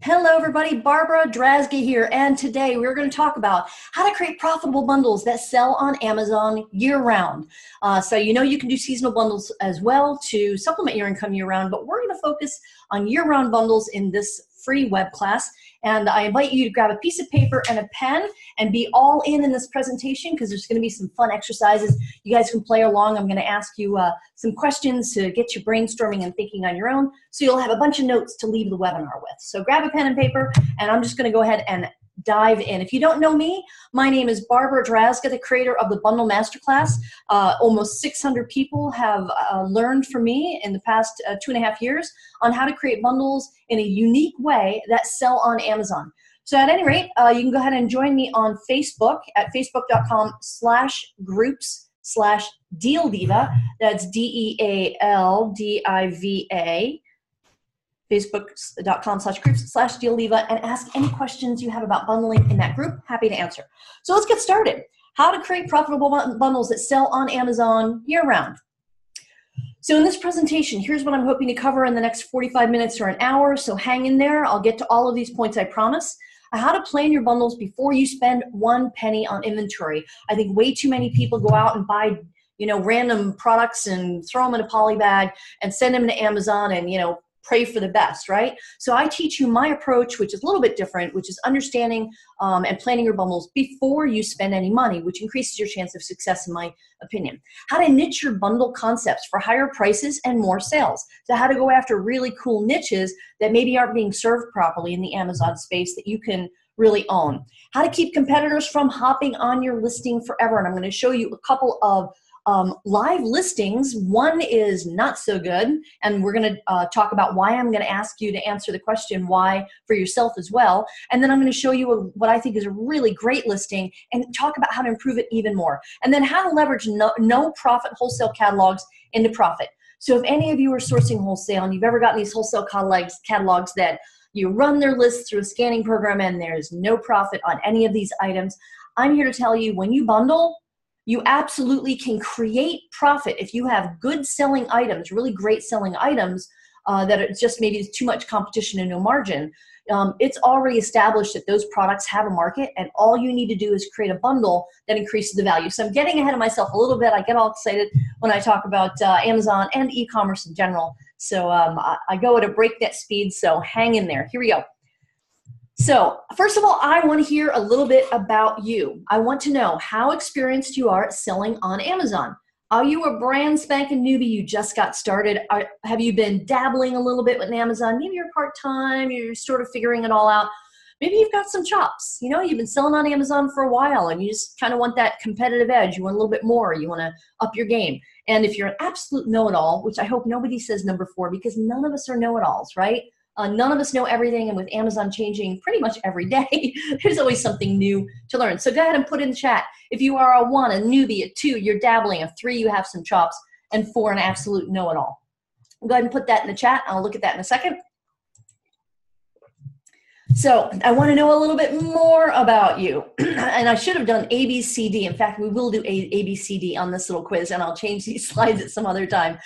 Hello everybody, Barbara Drazga here, and today we're going to talk about how to create profitable bundles that sell on Amazon year-round. So you know you can do seasonal bundles as well to supplement your income year-round, but we're going to focus on year-round bundles in this free web class. And I invite you to grab a piece of paper and a pen and be all in this presentation because there's going to be some fun exercises. You guys can play along. I'm going to ask you some questions to get you brainstorming and thinking on your own. So you'll have a bunch of notes to leave the webinar with. So grab a pen and paper, and I'm just going to go ahead and dive in. If you don't know me, my name is Barbara Drazga, the creator of the Bundle Masterclass. Almost 600 people have learned from me in the past 2.5 years on how to create bundles in a unique way that sell on Amazon. So at any rate, you can go ahead and join me on Facebook at facebook.com/groups/DealDiva. That's DealDiva. Facebook.com/groups/DealDiva, and ask any questions you have about bundling in that group. Happy to answer. So let's get started. How to create profitable bundles that sell on Amazon year-round. So in this presentation, here's what I'm hoping to cover in the next 45 minutes or an hour, so hang in there. I'll get to all of these points, I promise. How to plan your bundles before you spend 1 penny on inventory. I think way too many people go out and buy random products and throw them in a poly bag and send them to Amazon and, pray for the best, right? So I teach you my approach, which is a little bit different, which is understanding and planning your bundles before you spend any money, which increases your chance of success, in my opinion. How to niche your bundle concepts for higher prices and more sales. So how to go after really cool niches that maybe aren't being served properly in the Amazon space that you can really own. How to keep competitors from hopping on your listing forever. And I'm going to show you a couple of live listings. One is not so good, and we're going to talk about why. I'm going to ask you to answer the question why for yourself as well, and then I'm going to show you what I think is a really great listing and talk about how to improve it even more, and then how to leverage no profit wholesale catalogs into profit. So if any of you are sourcing wholesale and you've ever gotten these wholesale catalogs that you run their lists through a scanning program and there's no profit on any of these items, I'm here to tell you, when you bundle, you absolutely can create profit if you have good selling items, really great selling items that are just maybe too much competition and no margin. It's already established that those products have a market, and all you need to do is create a bundle that increases the value. So I'm getting ahead of myself a little bit. I get all excited when I talk about Amazon and e-commerce in general. So I go at a breakneck speed, so hang in there. Here we go. So first of all, I want to hear a little bit about you. I want to know how experienced you are at selling on Amazon. Are you a brand spanking newbie? You just got started? Have you been dabbling a little bit with Amazon? Maybe you're part-time, you're sort of figuring it all out. Maybe you've got some chops. You've been selling on Amazon for a while and you just kind of want that competitive edge. You want a little bit more. You want to up your game. And if you're an absolute know-it-all, which I hope nobody says number 4, because none of us are know-it-alls, right? None of us know everything, and with Amazon changing pretty much every day, there's always something new to learn. So go ahead and put in the chat if you are a 1, a newbie, a 2, you're dabbling, a 3, you have some chops, and 4, an absolute know-it-all. Go ahead and put that in the chat. I'll look at that in a second. So I want to know a little bit more about you. And I should have done ABCD. In fact, we will do ABCD on this little quiz, and I'll change these slides at some other time.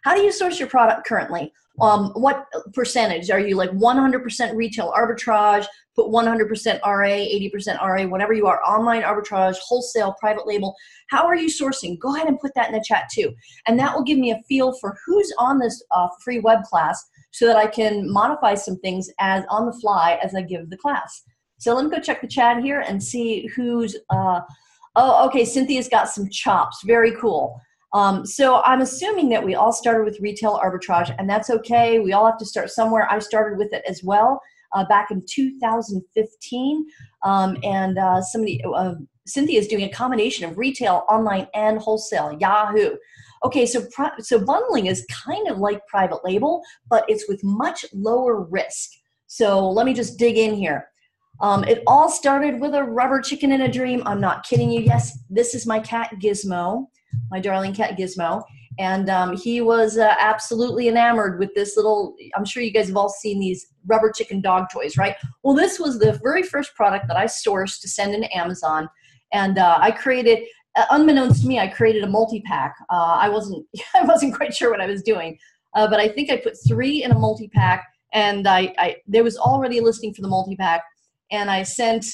How do you source your product currently? What percentage? Are you like 100% retail arbitrage, put 100% RA, 80% RA, whatever you are, online arbitrage, wholesale, private label? How are you sourcing? Go ahead and put that in the chat too. And that will give me a feel for who's on this free web class so that I can modify some things on the fly as I give the class. So let me go check the chat here and see who's, oh, okay, Cynthia's got some chops. Very cool. So I'm assuming that we all started with retail arbitrage, and that's okay. We all have to start somewhere. I started with it as well back in 2015, Cynthia is doing a combination of retail, online, and wholesale. Yahoo! Okay, so bundling is kind of like private label, but it's with much lower risk. So let me just dig in here. It all started with a rubber chicken and a dream. I'm not kidding you. Yes, this is my cat Gizmo. My darling cat Gizmo, and he was absolutely enamored with this little, I'm sure you guys have all seen these rubber chicken dog toys, right? Well, this was the very first product that I sourced to send into Amazon, and I created, unbeknownst to me, I created a multi-pack. I wasn't quite sure what I was doing, but I think I put 3 in a multi-pack, And there was already a listing for the multi-pack, and I sent,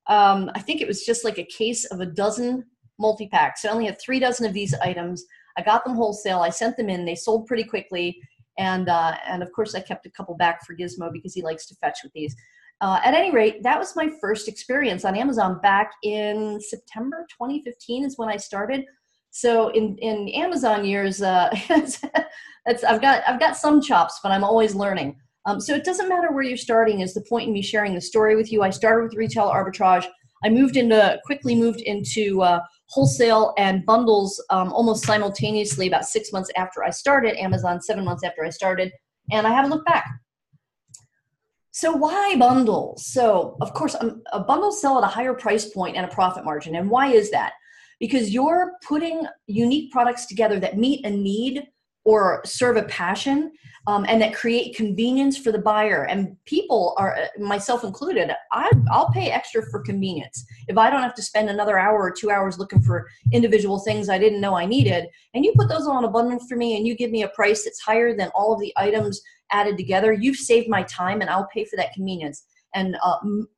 I think it was just like a case of a dozen multi-packs. So I only had 3 dozen of these items. I got them wholesale. I sent them in. They sold pretty quickly. And of course, I kept a couple back for Gizmo because he likes to fetch with these. At any rate, that was my first experience on Amazon back in September 2015 is when I started. So in Amazon years, I've got some chops, but I'm always learning. So it doesn't matter where you're starting is the point in me sharing the story with you. I started with retail arbitrage. I quickly moved into wholesale and bundles almost simultaneously about 6 months after I started, Amazon 7 months after I started, and I haven't looked back. So why bundles? So of course, bundles sell at a higher price point and a profit margin. And why is that? Because you're putting unique products together that meet a need or serve a passion, and that create convenience for the buyer. And people are, myself included, I'll pay extra for convenience. If I don't have to spend another hour or 2 hours looking for individual things I didn't know I needed, and you put those on a bundle for me and you give me a price that's higher than all of the items added together, you've saved my time and I'll pay for that convenience. And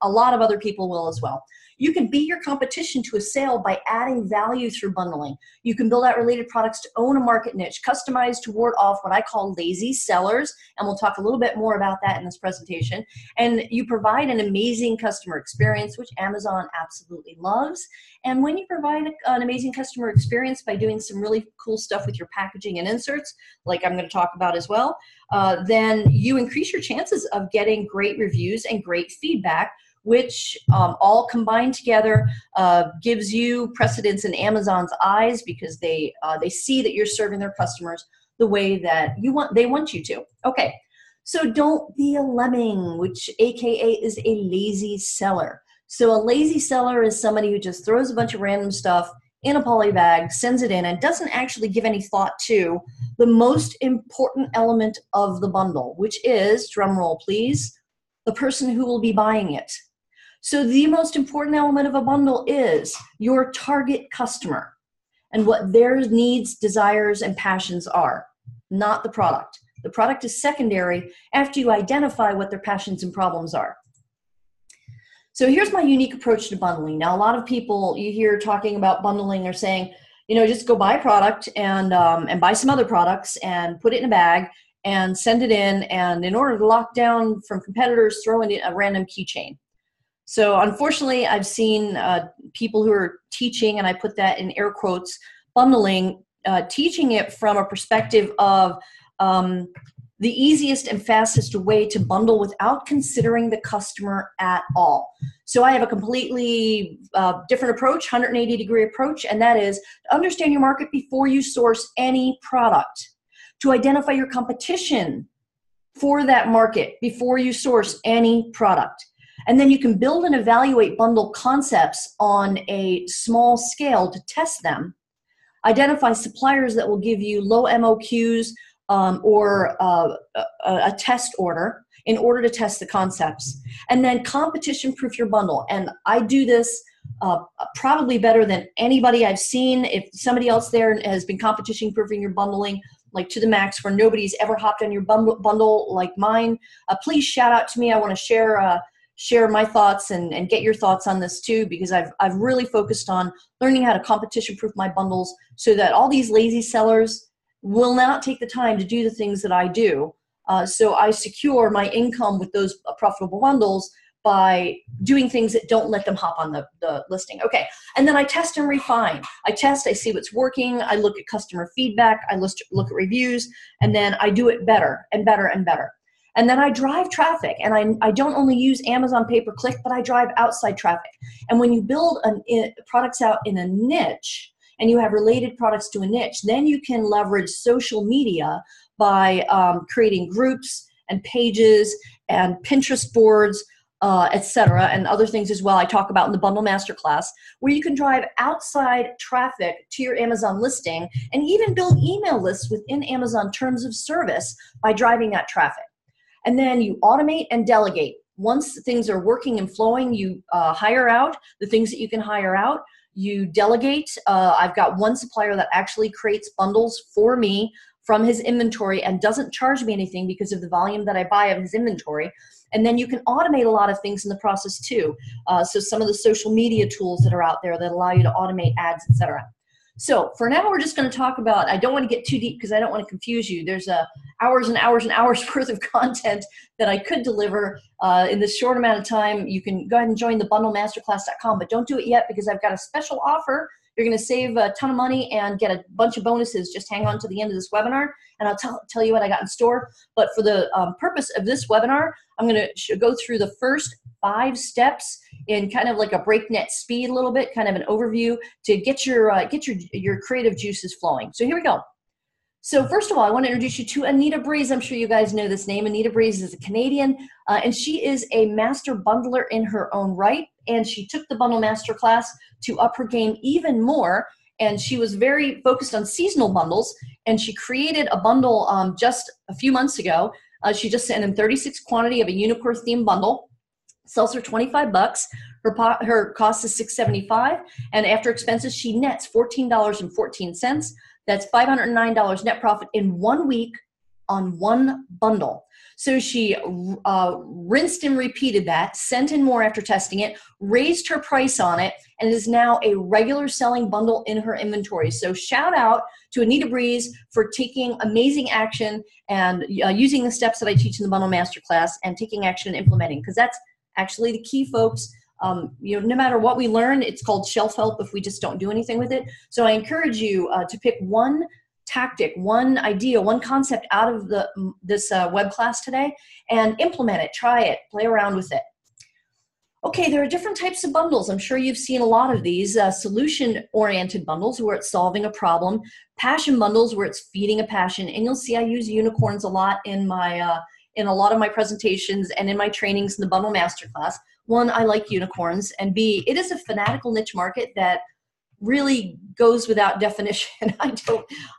a lot of other people will as well. You can beat your competition to a sale by adding value through bundling. You can build out related products to own a market niche, customized to ward off what I call lazy sellers, and we'll talk a little bit more about that in this presentation. And you provide an amazing customer experience, which Amazon absolutely loves. And when you provide an amazing customer experience by doing some really cool stuff with your packaging and inserts, like I'm going to talk about as well, then you increase your chances of getting great reviews and great feedback, which all combined together gives you precedence in Amazon's eyes because they see that you're serving their customers the way that they want you to. Okay, so don't be a lemming, which AKA is a lazy seller. So a lazy seller is somebody who just throws a bunch of random stuff in a poly bag, sends it in, and doesn't actually give any thought to the most important element of the bundle, which is, drum roll please, the person who will be buying it. So the most important element of a bundle is your target customer and what their needs, desires, and passions are, not the product. The product is secondary after you identify what their passions and problems are. So here's my unique approach to bundling. Now, a lot of people you hear talking about bundling are saying, you know, just go buy a product and buy some other products and put it in a bag and send it in. And in order to lock down from competitors, throw in a random keychain. So unfortunately, I've seen people who are teaching, and I put that in air quotes, bundling, teaching it from a perspective of the easiest and fastest way to bundle without considering the customer at all. So I have a completely different approach, 180-degree approach, and that is to understand your market before you source any product, to identify your competition for that market before you source any product. And then you can build and evaluate bundle concepts on a small scale to test them, identify suppliers that will give you low MOQs, or a test order in order to test the concepts, and then competition proof your bundle. And I do this probably better than anybody I've seen. If somebody else there has been competition proofing your bundling like to the max where nobody's ever hopped on your bundle like mine, please shout out to me. I want to share my thoughts and get your thoughts on this too, because I've really focused on learning how to competition proof my bundles so that all these lazy sellers will not take the time to do the things that I do. So I secure my income with those profitable bundles by doing things that don't let them hop on the listing. Okay, and then I test and refine. I see what's working, I look at customer feedback, I look at reviews, and then I do it better and better and better. And then I drive traffic, and I don't only use Amazon pay-per-click, but I drive outside traffic. And when you build products out in a niche, and you have related products to a niche, then you can leverage social media by creating groups and pages and Pinterest boards, etc., and other things as well I talk about in the Bundle Masterclass, where you can drive outside traffic to your Amazon listing and even build email lists within Amazon terms of service by driving that traffic. And then you automate and delegate. Once things are working and flowing, you hire out the things that you can hire out. You delegate. I've got one supplier that actually creates bundles for me from his inventory and doesn't charge me anything because of the volume that I buy of his inventory. And then you can automate a lot of things in the process too. So some of the social media tools that are out there that allow you to automate ads, etc. So for now, we're just going to talk about, I don't want to get too deep because I don't want to confuse you. There's hours and hours and hours worth of content that I could deliver in this short amount of time. You can go ahead and join the bundlemasterclass.com, but don't do it yet because I've got a special offer. You're going to save a ton of money and get a bunch of bonuses. Just hang on to the end of this webinar, and I'll tell you what I got in store. But for the purpose of this webinar, I'm going to go through the first 5 steps in kind of like a breakneck speed a little bit, kind of an overview to get your creative juices flowing. So here we go. So first of all, I want to introduce you to Anita Breeze. I'm sure you guys know this name. Anita Breeze is a Canadian, and she is a master bundler in her own right, and she took the Bundle Masterclass to up her game even more, and she was very focused on seasonal bundles, and she created a bundle just a few months ago. She just sent in 36 quantity of a unicorn themed bundle. Sells her $25. Her cost is $6.75, and after expenses, she nets $14.14. That's $509 net profit in 1 week on one bundle. So she rinsed and repeated that, sent in more after testing it, raised her price on it, and is now a regular selling bundle in her inventory. So shout out to Anita Breeze for taking amazing action and using the steps that I teach in the Bundle Masterclass and taking action and implementing, because that's actually the key, folks. No matter what we learn, it's called shelf help if we just don't do anything with it. So I encourage you to pick one tactic, one idea, one concept out of this web class today and implement it, try it, play around with it. Okay, there are different types of bundles. I'm sure you've seen a lot of these. Solution-oriented bundles where it's solving a problem, passion bundles where it's feeding a passion, and you'll see I use unicorns a lot in my in a lot of my presentations and in my trainings in the Bundle Masterclass. 1, I like unicorns, and B, it is a fanatical niche market that really goes without definition.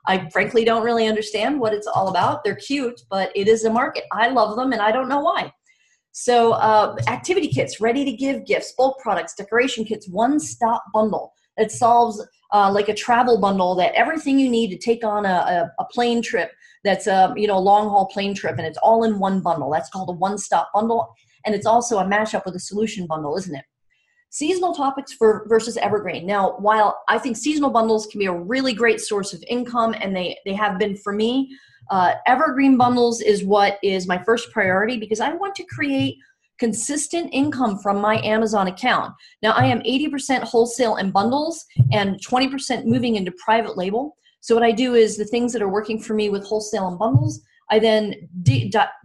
I frankly don't really understand what it's all about. They're cute, but it is a market. I love them, and I don't know why. So activity kits, ready to give gifts, bulk products, decoration kits, one-stop bundle that solves like a travel bundle, that everything you need to take on a plane trip that's a long-haul plane trip, and it's all in one bundle. That's called a one-stop bundle, and it's also a mashup with a solution bundle, isn't it? Seasonal topics versus evergreen. Now, while I think seasonal bundles can be a really great source of income, and they have been for me, evergreen bundles is what is my first priority because I want to create consistent income from my Amazon account. Now, I am 80% wholesale and bundles and 20% moving into private label. So what I do is the things that are working for me with wholesale and bundles, I then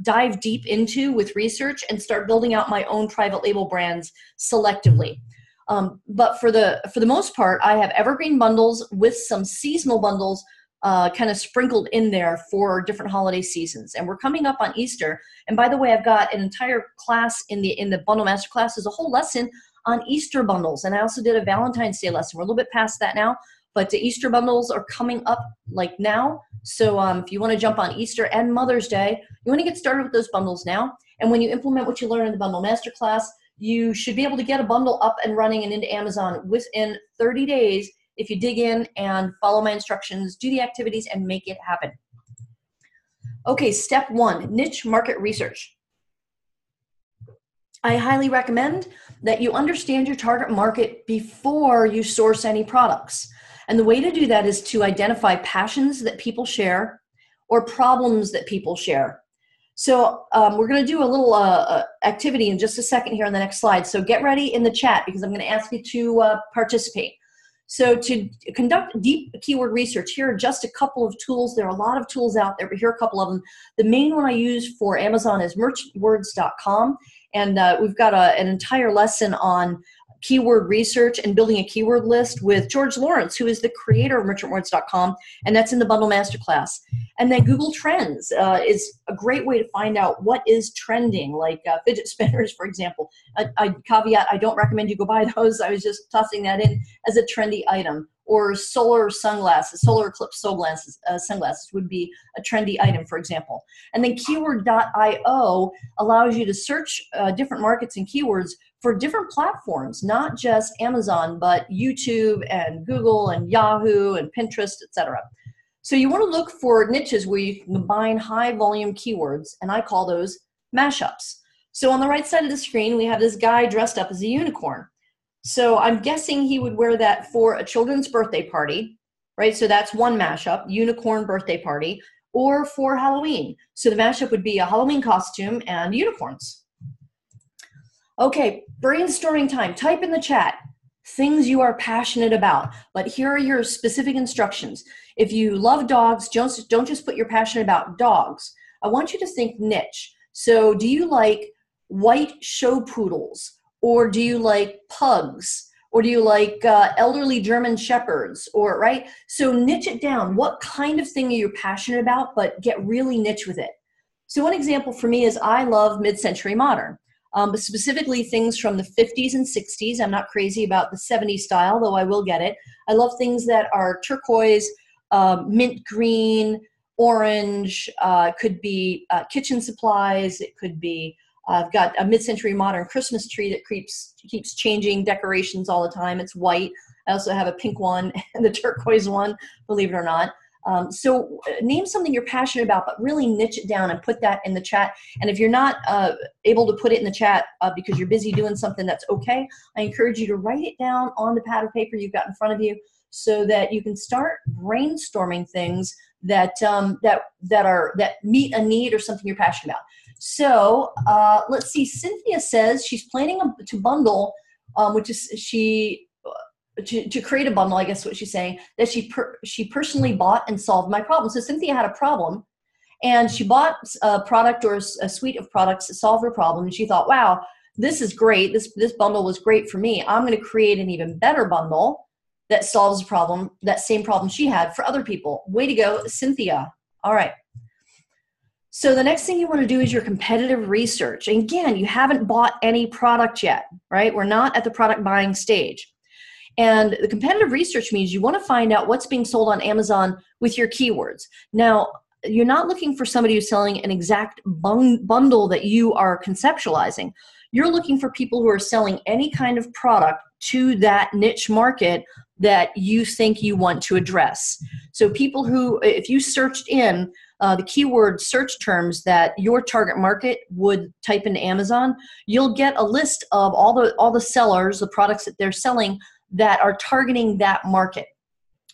dive deep into with research and start building out my own private label brands selectively. But for the most part, I have evergreen bundles with some seasonal bundles kind of sprinkled in there for different holiday seasons. And we're coming up on Easter. And by the way, I've got an entire class in the Bundle Masterclass. There's a whole lesson on Easter bundles. And I also did a Valentine's Day lesson. We're a little bit past that now. But the Easter bundles are coming up like now. So if you want to jump on Easter and Mother's Day, you want to get started with those bundles now. And when you implement what you learn in the Bundle Masterclass, you should be able to get a bundle up and running and into Amazon within 30 days if you dig in and follow my instructions, do the activities, and make it happen. Okay, step 1, niche market research. I highly recommend that you understand your target market before you source any products. And the way to do that is to identify passions that people share or problems that people share. So we're going to do a little activity in just a second here on the next slide. So get ready in the chat because I'm going to ask you to participate. So to conduct deep keyword research, here are just a couple of tools. There are a lot of tools out there, but here are a couple of them. The main one I use for Amazon is merchantwords.com. And we've got an entire lesson on keyword research and building a keyword list with George Lawrence, who is the creator of merchantwords.com, and that's in the Bundle Masterclass. And then Google Trends is a great way to find out what is trending, like fidget spinners, for example. I caveat, I don't recommend you go buy those. I was just tossing that in as a trendy item. Or solar sunglasses, solar eclipse sunglasses would be a trendy item, for example. And then keyword.io allows you to search different markets and keywords for different platforms, not just Amazon, but YouTube and Google and Yahoo and Pinterest, etc. So you want to look for niches where you can combine high volume keywords, and I call those mashups. So on the right side of the screen, we have this guy dressed up as a unicorn. So I'm guessing he would wear that for a children's birthday party, right? So that's one mashup, unicorn birthday party, or for Halloween. So the mashup would be a Halloween costume and unicorns. Okay, brainstorming time. Type in the chat things you are passionate about, but here are your specific instructions. If you love dogs, don't just put your passion about dogs. I want you to think niche. So do you like white show poodles, or do you like pugs, or do you like elderly German shepherds, or right? So niche it down. What kind of thing are you passionate about, but get really niche with it. So one example for me is I love mid-century modern. But specifically things from the 50s and 60s. I'm not crazy about the 70s style, though I will get it. I love things that are turquoise, mint green, orange, could be kitchen supplies. It could be, I've got a mid-century modern Christmas tree that keeps changing decorations all the time. It's white. I also have a pink one and the turquoise one, believe it or not. So name something you're passionate about, but really niche it down and put that in the chat. And if you're not able to put it in the chat because you're busy doing something, that's okay. I encourage you to write it down on the pad of paper you've got in front of you so that you can start brainstorming things that meet a need or something you're passionate about. So let's see. Cynthia says she's planning to bundle, to create a bundle, I guess what she's saying, that she personally bought and solved my problem. So Cynthia had a problem, and she bought a product or a suite of products to solve her problem, and she thought, wow, this is great. This bundle was great for me. I'm going to create an even better bundle that solves a problem, that same problem she had for other people. Way to go, Cynthia. All right. So the next thing you want to do is your competitive research. And again, you haven't bought any product yet, right? We're not at the product buying stage. And the competitive research means you want to find out what's being sold on Amazon with your keywords. Now, you're not looking for somebody who's selling an exact bundle that you are conceptualizing. You're looking for people who are selling any kind of product to that niche market that you think you want to address. So people who, if you searched in the keyword search terms that your target market would type into Amazon, you'll get a list of all the sellers, the products that they're selling that are targeting that market.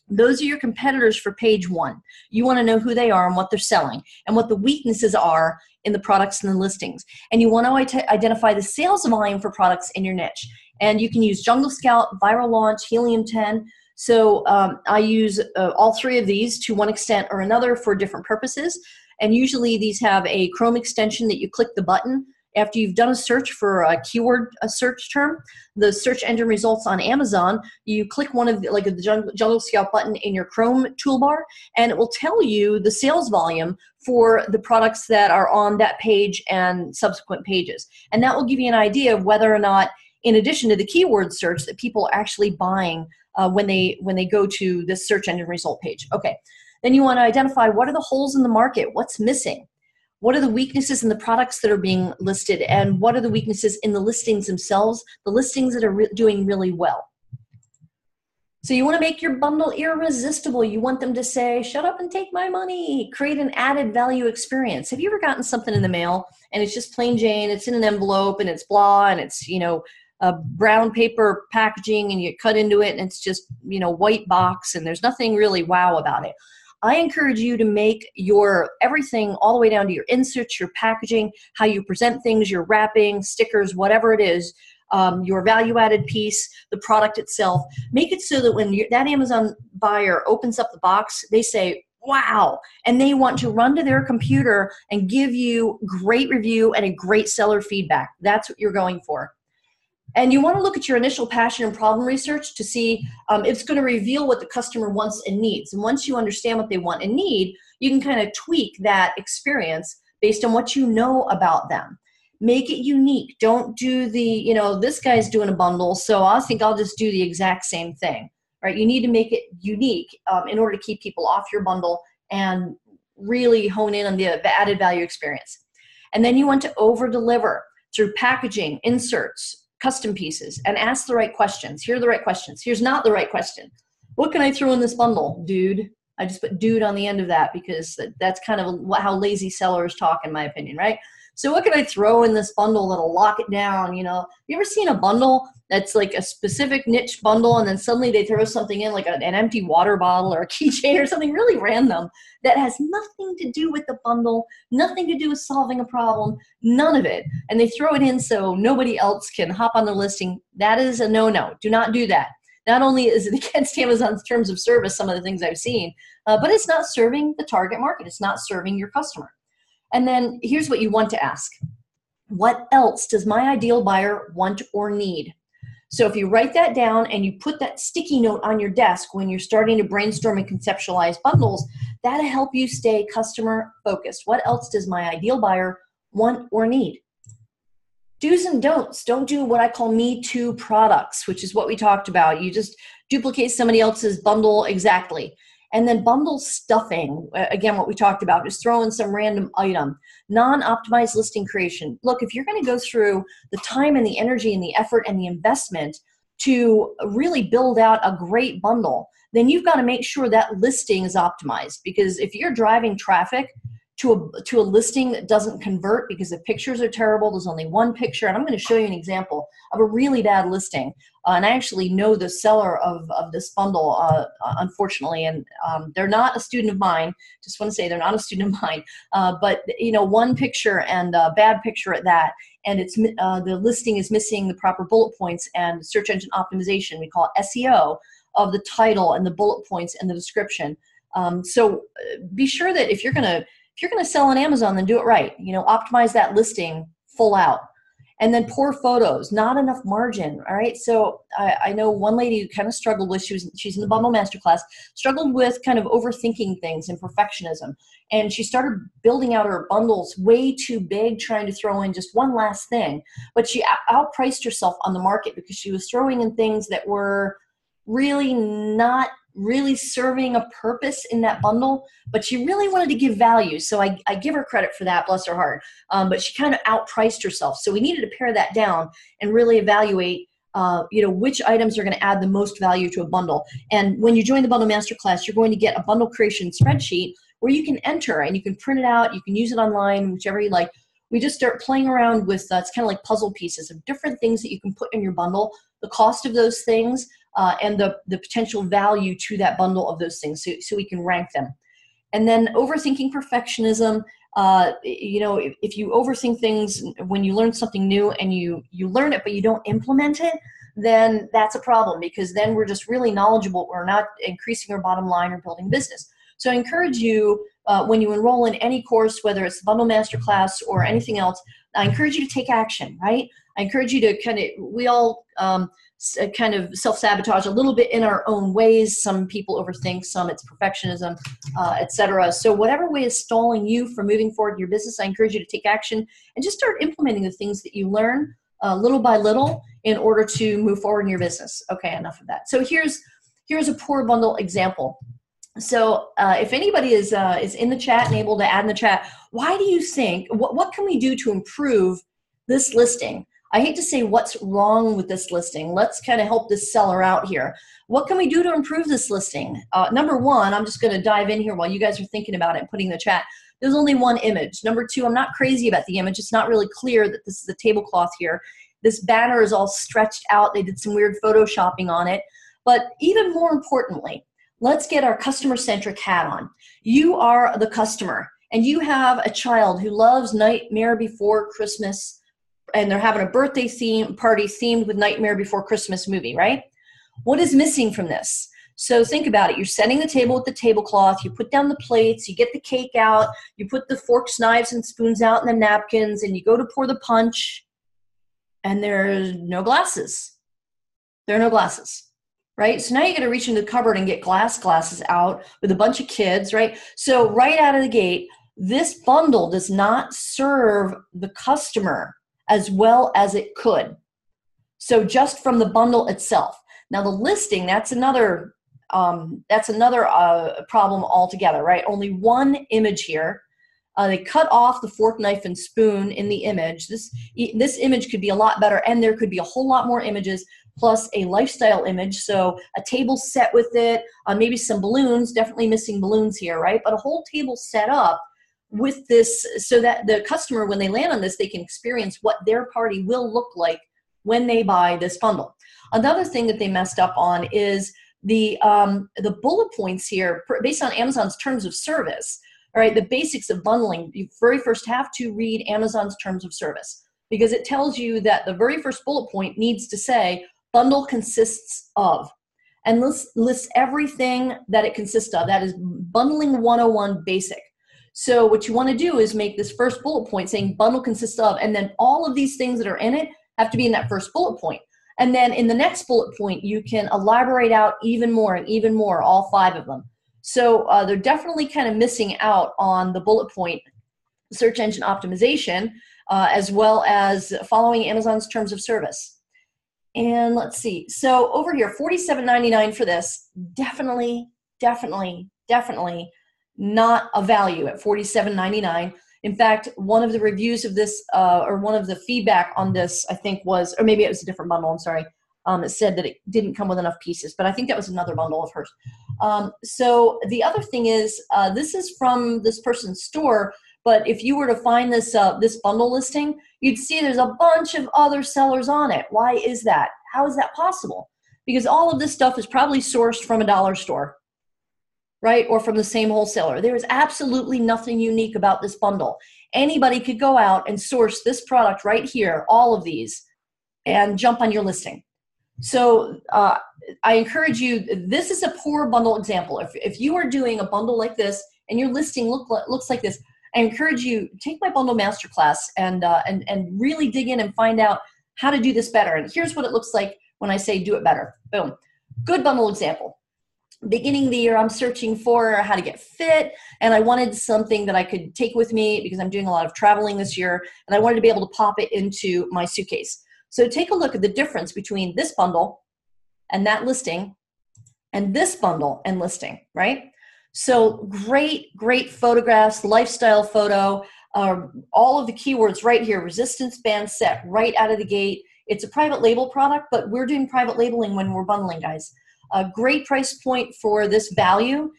Those are your competitors for page one. You want to know who they are and what they're selling and what the weaknesses are in the products and the listings. And you want to identify the sales volume for products in your niche. And you can use Jungle Scout, Viral Launch, Helium 10. So I use all three of these to one extent or another for different purposes. And usually these have a Chrome extension that you click the button after you've done a search for a keyword, a search term. The search engine results on Amazon, you click one of the Jungle Scout button in your Chrome toolbar, and it will tell you the sales volume for the products that are on that page and subsequent pages. And that will give you an idea of whether or not, in addition to the keyword search, that people are actually buying when they go to this search engine result page. Okay, then you want to identify what are the holes in the market, what's missing. What are the weaknesses in the products that are being listed, and what are the weaknesses in the listings themselves, the listings that are doing really well. So you want to make your bundle irresistible. You want them to say, shut up and take my money. Create an added value experience. Have you ever gotten something in the mail and it's just plain Jane, it's in an envelope and it's blah and it's, a brown paper packaging and you cut into it and it's just, white box and there's nothing really wow about it. I encourage you to make your everything all the way down to your inserts, your packaging, how you present things, your wrapping, stickers, whatever it is, your value-added piece, the product itself. Make it so that when that Amazon buyer opens up the box, they say, wow, and they want to run to their computer and give you great review and a great seller feedback. That's what you're going for. And you want to look at your initial passion and problem research to see it's going to reveal what the customer wants and needs. And once you understand what they want and need, you can kind of tweak that experience based on what you know about them. Make it unique. Don't do the, this guy's doing a bundle, so I think I'll just do the exact same thing, right? You need to make it unique in order to keep people off your bundle and really hone in on the added value experience. And then you want to over-deliver through packaging, inserts, custom pieces, and ask the right questions. Here are the right questions. Here's not the right question. What can I throw in this bundle, dude? I just put dude on the end of that because that's kind of how lazy sellers talk, in my opinion, right? So what can I throw in this bundle that'll lock it down? You know, you ever seen a bundle that's like a specific niche bundle and then suddenly they throw something in like an empty water bottle or a keychain or something really random that has nothing to do with the bundle, nothing to do with solving a problem, none of it. And they throw it in so nobody else can hop on the listing. That is a no-no. Do not do that. Not only is it against Amazon's terms of service, some of the things I've seen, but it's not serving the target market. It's not serving your customer. And then here's what you want to ask. What else does my ideal buyer want or need? So if you write that down and you put that sticky note on your desk when you're starting to brainstorm and conceptualize bundles, that'll help you stay customer focused. What else does my ideal buyer want or need? Do's and don'ts. Don't do what I call me too products, which is what we talked about. You just duplicate somebody else's bundle exactly. And then bundle stuffing, again, what we talked about, just throw in some random item. Non-optimized listing creation. Look, if you're going to go through the time and the energy and the effort and the investment to really build out a great bundle, then you've got to make sure that listing is optimized. Because if you're driving traffic to a listing that doesn't convert because the pictures are terrible, there's only one picture, and I'm going to show you an example of a really bad listing. And I actually know the seller of this bundle, unfortunately, and they're not a student of mine. Just want to say they're not a student of mine. But you know, one picture and a bad picture at that, and it's the listing is missing the proper bullet points and search engine optimization. We call it SEO of the title and the bullet points and the description. So be sure that if you're gonna sell on Amazon, then do it right. You know, optimize that listing full out. And then poor photos, not enough margin, all right? So I know one lady who kind of struggled with, she's in the Bundle Masterclass, struggled with kind of overthinking things and perfectionism. And she started building out her bundles way too big, trying to throw in just one last thing. But she outpriced herself on the market because she was throwing in things that were really not really serving a purpose in that bundle, but she really wanted to give value. So I give her credit for that, bless her heart. But she kind of outpriced herself. So we needed to pare that down and really evaluate which items are going to add the most value to a bundle. And when you join the Bundle Masterclass, you're going to get a bundle creation spreadsheet where you can enter and you can print it out, you can use it online, whichever you like. We just start playing around with, it's kind of like puzzle pieces of different things that you can put in your bundle, the cost of those things, and the potential value to that bundle of those things, so we can rank them. And then overthinking perfectionism, if you overthink things when you learn something new and you learn it but you don't implement it, then that's a problem, because then we're just really knowledgeable. We're not increasing our bottom line or building business. So I encourage you, when you enroll in any course, whether it's the Bundle Masterclass or anything else, I encourage you to take action, right? I encourage you to we all kind of self-sabotage a little bit in our own ways. Some people overthink, some it's perfectionism, etc. So whatever way is stalling you from moving forward in your business, I encourage you to take action and just start implementing the things that you learn little by little in order to move forward in your business. Okay, enough of that. So here's a poor bundle example. So if anybody is in the chat and able to add in the chat, why do you think, what can we do to improve this listing? I hate to say what's wrong with this listing. Let's kind of help this seller out here. What can we do to improve this listing? Number one, I'm just going to dive in here while you guys are thinking about it and putting in the chat. There's only one image. Number two, I'm not crazy about the image. It's not really clear that this is a tablecloth here. This banner is all stretched out. They did some weird photoshopping on it. But even more importantly, let's get our customer-centric hat on. You are the customer, and you have a child who loves Nightmare Before Christmas, and they're having a birthday party themed with Nightmare Before Christmas movie, right? What is missing from this? So think about it. You're setting the table with the tablecloth. You put down the plates. You get the cake out. You put the forks, knives, and spoons out and the napkins, and you go to pour the punch, and there's no glasses. There are no glasses. Right? So now you got to reach into the cupboard and get glasses out with a bunch of kids, right? So right out of the gate, this bundle does not serve the customer as well as it could. So just from the bundle itself. Now the listing, that's another problem altogether, right? Only one image here. They cut off the fork, knife, and spoon in the image. This image could be a lot better, and there could be a whole lot more images. plus a lifestyle image. So a table set with it, maybe some balloons, definitely missing balloons here, right? But a whole table set up with this so that the customer, when they land on this, they can experience what their party will look like when they buy this bundle. Another thing that they messed up on is the bullet points here based on Amazon's terms of service. All right, the basics of bundling. You very first have to read Amazon's terms of service, because it tells you that the very first bullet point needs to say bundle consists of, and lists everything that it consists of. That is bundling 101 basic. So what you want to do is make this first bullet point saying bundle consists of, and then all of these things that are in it have to be in that first bullet point. And then in the next bullet point, you can elaborate out even more and even more, all 5 of them. So they're definitely kind of missing out on the bullet point search engine optimization, as well as following Amazon's terms of service. And let's see. So over here, $47.99 for this. Definitely not a value at $47.99. In fact, one of the reviews of this, or one of the feedback on this, I think was, or maybe it was a different bundle, I'm sorry. It said that it didn't come with enough pieces, but I think that was another bundle of hers. So the other thing is, this is from this person's store, but if you were to find this, this bundle listing, you'd see there's a bunch of other sellers on it. Why is that? How is that possible? Because all of this stuff is probably sourced from a dollar store, right? Or from the same wholesaler. There is absolutely nothing unique about this bundle. Anybody could go out and source this product right here, all of these, and jump on your listing. So I encourage you, this is a poor bundle example. If you are doing a bundle like this and your listing looks like this, I encourage you, take my bundle masterclass and really dig in and find out how to do this better. And here's what it looks like when I say do it better. Boom. Good bundle example. Beginning of the year, I'm searching for how to get fit, and I wanted something that I could take with me because I'm doing a lot of traveling this year, and I wanted to be able to pop it into my suitcase. So take a look at the difference between this bundle and that listing and this bundle and listing, right? So great photographs, lifestyle photo, all of the keywords right here, resistance band set right out of the gate. It's a private label product, but we're doing private labeling when we're bundling, guys. A great price point for this value.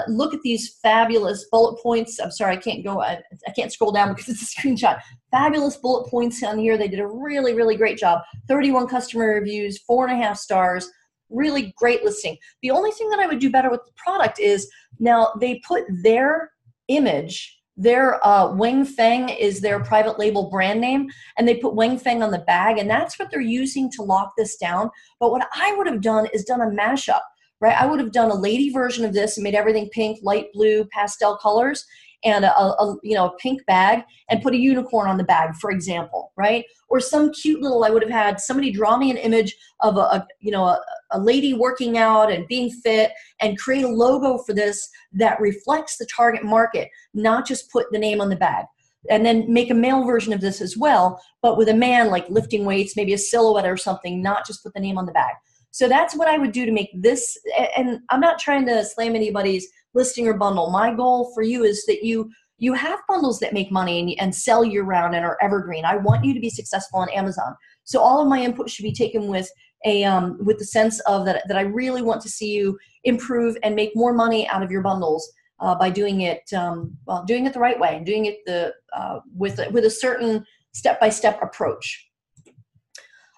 Look at these fabulous bullet points. I'm sorry, I can't scroll down because it's a screenshot. Fabulous bullet points on here. They did a really great job. 31 customer reviews, 4.5 stars. Really great listing. The only thing that I would do better with the product is, now they put their image, their Wang Feng is their private label brand name, and they put Wang Feng on the bag, and that's what they're using to lock this down. But what I would have done is done a mashup, right? I would have done a lady version of this and made everything pink, light blue, pastel colors, and a pink bag, and put a unicorn on the bag, for example, right? Or some cute little, I would have had somebody draw me an image of a lady working out and being fit, and create a logo for this that reflects the target market, not just put the name on the bag. And then make a male version of this as well, but with a man like lifting weights, maybe a silhouette or something, not just put the name on the bag. So that's what I would do to make this, and I'm not trying to slam anybody's listing or bundle. My goal for you is that you have bundles that make money and sell year round and are evergreen. I want you to be successful on Amazon. So all of my input should be taken with the sense of that I really want to see you improve and make more money out of your bundles by doing it doing it the right way and doing it with a certain step-by-step approach.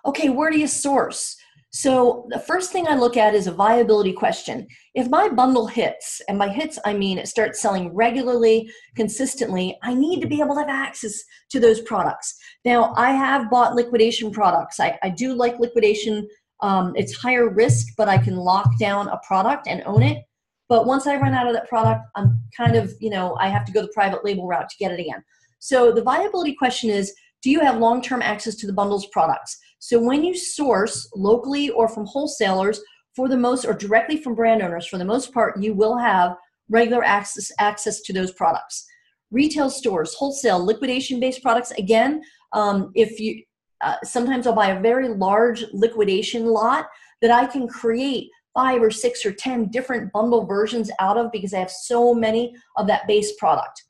Okay, where do you source? So the first thing I look at is a viability question. If my bundle hits, and by hits I mean it starts selling regularly, consistently, I need to be able to have access to those products. Now, I have bought liquidation products. I do like liquidation. It's higher risk, but I can lock down a product and own it. But once I run out of that product, I'm kind of, I have to go the private label route to get it again. So the viability question is, do you have long-term access to the bundles products? So when you source locally or from wholesalers, for the most, or directly from brand owners, for the most part, you will have regular access to those products. Retail stores, wholesale, liquidation-based products, again, sometimes I'll buy a very large liquidation lot that I can create 5 or 6 or 10 different bundle versions out of because I have so many of that base product.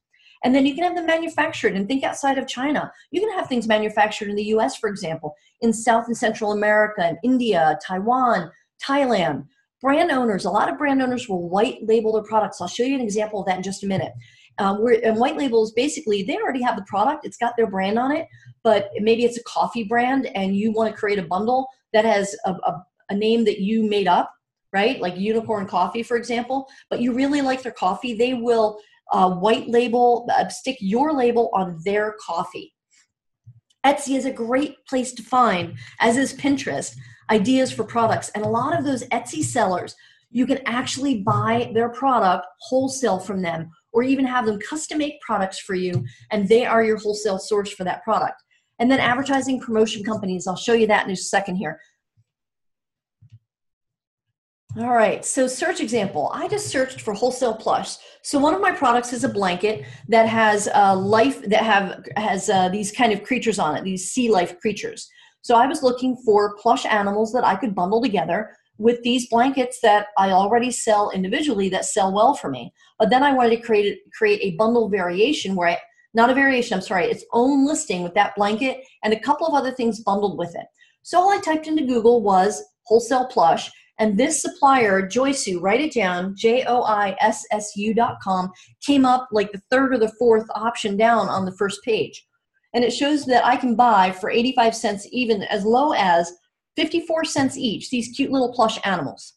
And then you can have them manufactured, and think outside of China. You can have things manufactured in the US, for example, in South and Central America, and India, Taiwan, Thailand. Brand owners, a lot of brand owners will white label their products. I'll show you an example of that in just a minute. And white labels, basically, they already have the product. It's got their brand on it, but maybe it's a coffee brand and you want to create a bundle that has a name that you made up, right? Like Unicorn Coffee, for example, but you really like their coffee. They will white label, stick your label on their coffee. Etsy is a great place to find, as is Pinterest, ideas for products. And a lot of those Etsy sellers, you can actually buy their product wholesale from them, or even have them custom make products for you, and they are your wholesale source for that product. And then advertising promotion companies, I'll show you that in just a second here. All right, so search example. I just searched for wholesale plush. So one of my products is a blanket that has these kind of creatures on it, these sea life creatures. So I was looking for plush animals that I could bundle together with these blankets that I already sell individually that sell well for me. But then I wanted to create a bundle variation where its own listing with that blanket and a couple of other things bundled with it. So all I typed into Google was wholesale plush, and this supplier, Joysu, write it down, joissu.com, came up like the third or the fourth option down on the first page. And it shows that I can buy for 85 cents, even as low as 54 cents each, these cute little plush animals.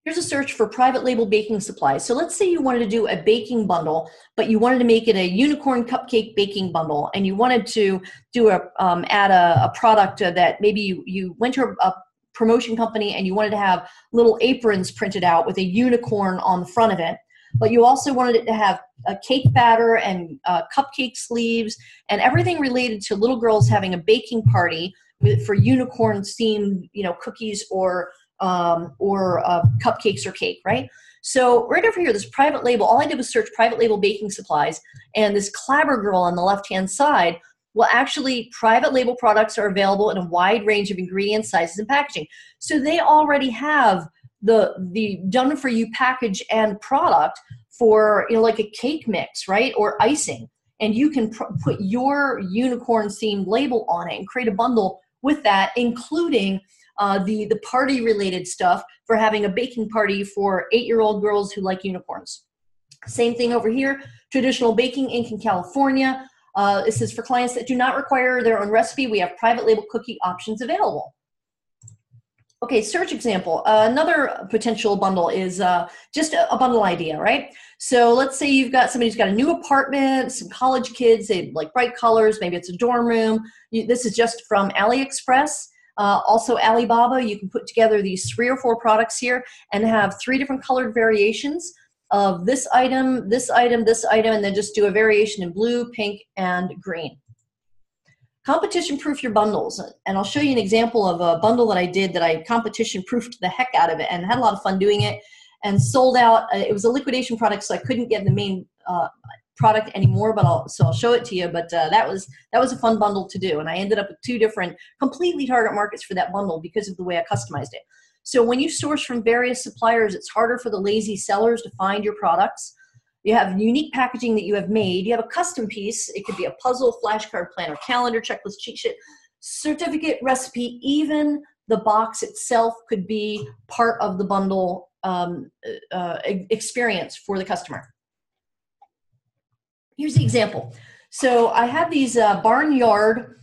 Here's a search for private label baking supplies. So let's say you wanted to do a baking bundle, but you wanted to make it a unicorn cupcake baking bundle, and you wanted to do add a product that maybe you went to a promotion company and you wanted to have little aprons printed out with a unicorn on the front of it, but you also wanted it to have a cake batter and cupcake sleeves and everything related to little girls having a baking party for unicorn themed, cookies or cupcakes or cake, right? So right over here, this private label, all I did was search private label baking supplies, and this Clabber Girl on the left-hand side, well, actually, private label products are available in a wide range of ingredients, sizes, and packaging. So they already have the done-for-you package and product for, like a cake mix, right, or icing. And you can put your unicorn-themed label on it and create a bundle with that, including the party-related stuff for having a baking party for 8-year-old girls who like unicorns. Same thing over here, Traditional Baking Inc. in California. This is for clients that do not require their own recipe. We have private label cookie options available. Okay, search example. Another potential bundle is just a bundle idea, right? So let's say you've got somebody who's got a new apartment, some college kids, they like bright colors, maybe it's a dorm room. This is just from AliExpress. Also Alibaba, you can put together these 3 or 4 products here and have 3 different colored variations of this item, this item, this item, and then just do a variation in blue, pink, and green. Competition-proof your bundles. And I'll show you an example of a bundle that I did that I competition-proofed the heck out of it and had a lot of fun doing it and sold out. It was a liquidation product, so I couldn't get the main product anymore, but I'll show it to you. But that was a fun bundle to do, and I ended up with 2 different completely target markets for that bundle because of the way I customized it. So when you source from various suppliers, it's harder for the lazy sellers to find your products. You have unique packaging that you have made. You have a custom piece. It could be a puzzle, flashcard, planner, calendar, checklist, cheat sheet, certificate, recipe. Even the box itself could be part of the bundle experience for the customer. Here's the example. So I have these barnyard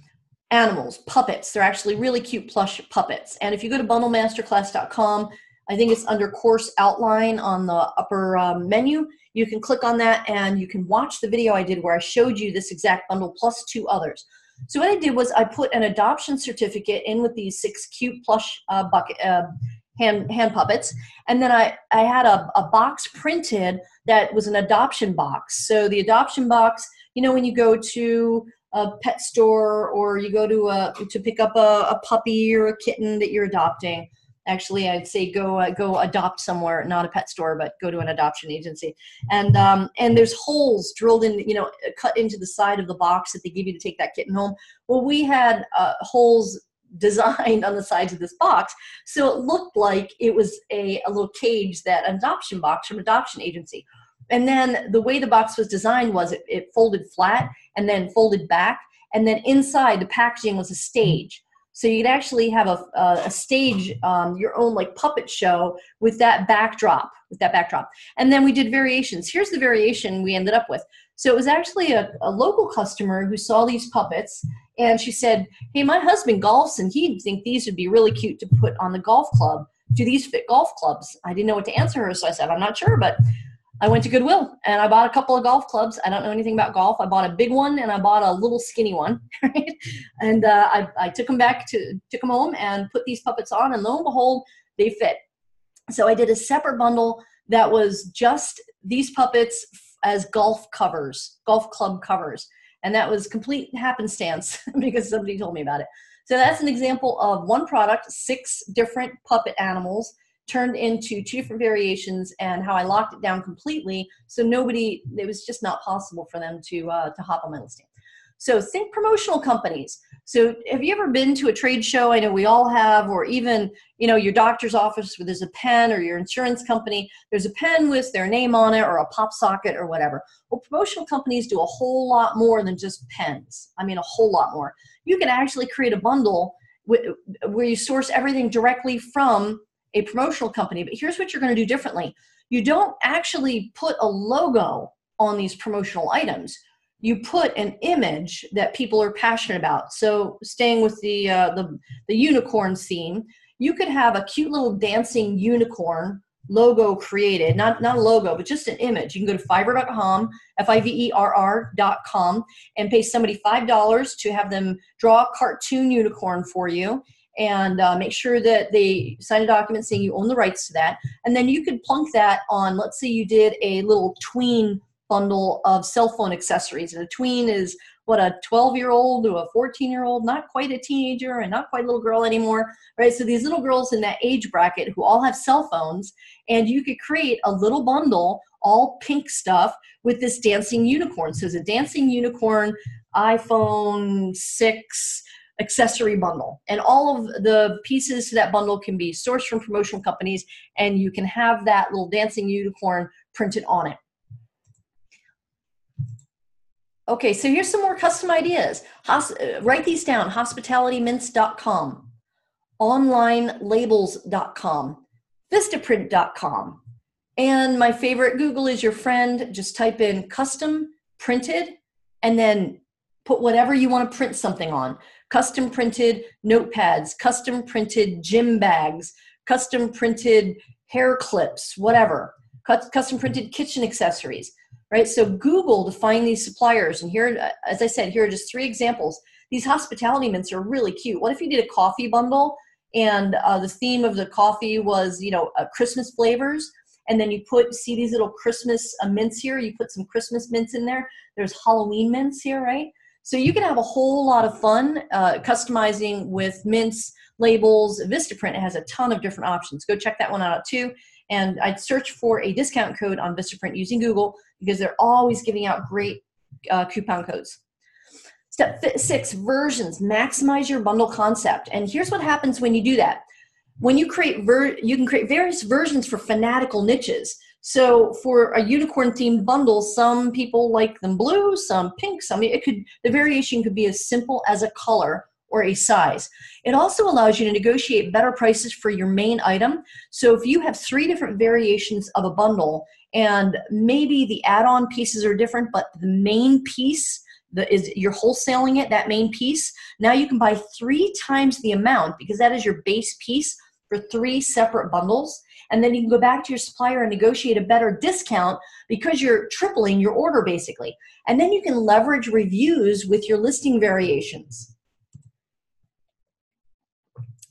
animals, puppets. They're actually really cute plush puppets. And if you go to bundlemasterclass.com, I think it's under course outline on the upper menu. You can click on that and you can watch the video I did where I showed you this exact bundle plus 2 others. So what I did was I put an adoption certificate in with these 6 cute plush hand puppets. And then I had a box printed that was an adoption box. So the adoption box, when you go to a pet store or you go to pick up a puppy or a kitten that you're adopting. Actually, I'd say go adopt somewhere, not a pet store, but go to an adoption agency. And there's holes drilled in, cut into the side of the box that they give you to take that kitten home. Well, we had holes designed on the sides of this box, so it looked like it was a little cage, that adoption box from an adoption agency. And then the way the box was designed was it folded flat and then folded back. And then inside the packaging was a stage. So you could actually have a stage, your own like puppet show with that backdrop, And then we did variations. Here's the variation we ended up with. So it was actually a local customer who saw these puppets, and she said, hey, my husband golfs and he'd think these would be really cute to put on the golf club. Do these fit golf clubs? I didn't know what to answer her, so I said, I'm not sure, but I went to Goodwill and I bought a couple of golf clubs. I don't know anything about golf. I bought a big one and I bought a little skinny one, right? And I took them home and put these puppets on, and lo and behold, they fit. So I did a separate bundle that was just these puppets as golf club covers. And that was complete happenstance because somebody told me about it. So that's an example of one product, 6 different puppet animals turned into 2 different variations, and how I locked it down completely so it was just not possible for them to hop on my listing. So think promotional companies. So have you ever been to a trade show? I know we all have, or even, your doctor's office where there's a pen, or your insurance company, there's a pen with their name on it or a pop socket or whatever. Well, promotional companies do a whole lot more than just pens. I mean, a whole lot more. You can actually create a bundle where you source everything directly from a promotional company. But here's what you're going to do differently. You don't actually put a logo on these promotional items. You put an image that people are passionate about. So staying with the unicorn theme, you could have a cute little dancing unicorn logo created, not a logo, but just an image. You can go to fiverr.com, fiverr.com, and pay somebody $5 to have them draw a cartoon unicorn for you, and make sure that they sign a document saying you own the rights to that. And then you could plunk that on, let's say you did a little tween bundle of cell phone accessories. And a tween is what, a 12-year-old to a 14-year-old, not quite a teenager and not quite a little girl anymore, right? So these little girls in that age bracket who all have cell phones, and you could create a little bundle, all pink stuff, with this dancing unicorn. So it's a dancing unicorn iPhone 6 accessory bundle, and all of the pieces to that bundle can be sourced from promotional companies, and you can have that little dancing unicorn printed on it. Okay, so here's some more custom ideas. Write these down: hospitalitymints.com, onlinelabels.com, vistaprint.com, and my favorite, Google is your friend. Just type in custom printed and then put whatever you want to print something on. Custom printed notepads, custom printed gym bags, custom printed hair clips, whatever, custom printed kitchen accessories, right? So Google to find these suppliers. And here, as I said, here are just 3 examples. These hospitality mints are really cute. What if you did a coffee bundle, and the theme of the coffee was, Christmas flavors, and then you see these little Christmas mints here. You put some Christmas mints in there. There's Halloween mints here, right? So you can have a whole lot of fun customizing with mints, labels. Vistaprint has a ton of different options. Go check that one out too. And I'd search for a discount code on Vistaprint using Google, because they're always giving out great coupon codes. Step 6, versions. Maximize your bundle concept. And here's what happens when you do that. When you create, you can create various versions for fanatical niches. So for a unicorn themed bundle, some people like them blue, some pink, the variation could be as simple as a color or a size. It also allows you to negotiate better prices for your main item. So if you have 3 different variations of a bundle, and maybe the add-on pieces are different, but the main piece you're wholesaling it, that main piece, now you can buy 3 times the amount, because that is your base piece for 3 separate bundles. And then you can go back to your supplier and negotiate a better discount, because you're tripling your order basically. And then you can leverage reviews with your listing variations.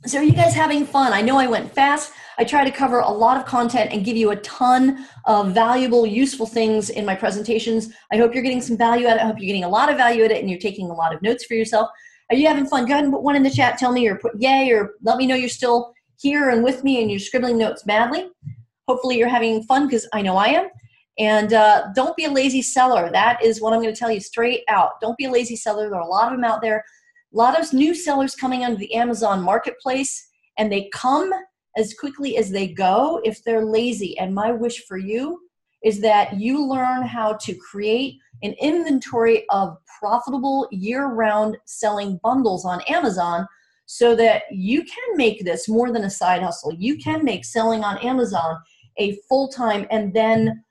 So are you guys having fun? I know I went fast. I try to cover a lot of content and give you a ton of valuable, useful things in my presentations. I hope you're getting some value out of it. I hope you're getting a lot of value out of it and you're taking a lot of notes for yourself. Are you having fun? Go ahead and put one in the chat. Tell me, or put yay, or let me know you're still here and with me and you're scribbling notes madly. Hopefully you're having fun, because I know I am. And don't be a lazy seller. That is what I'm going to tell you straight out. Don't be a lazy seller. There are a lot of them out there. A lot of new sellers coming onto the Amazon marketplace, and they come as quickly as they go if they're lazy. And my wish for you is that you learn how to create an inventory of profitable year-round selling bundles on Amazon so that you can make this more than a side hustle. You can make selling on Amazon a full-time and then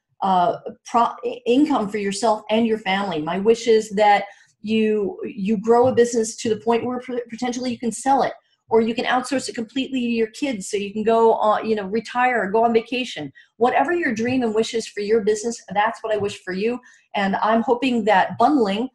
income for yourself and your family. My wish is that you grow a business to the point where potentially you can sell it, or you can outsource it completely to your kids so you can go on, retire or go on vacation. Whatever your dream and wish is for your business, that's what I wish for you. And I'm hoping that bundling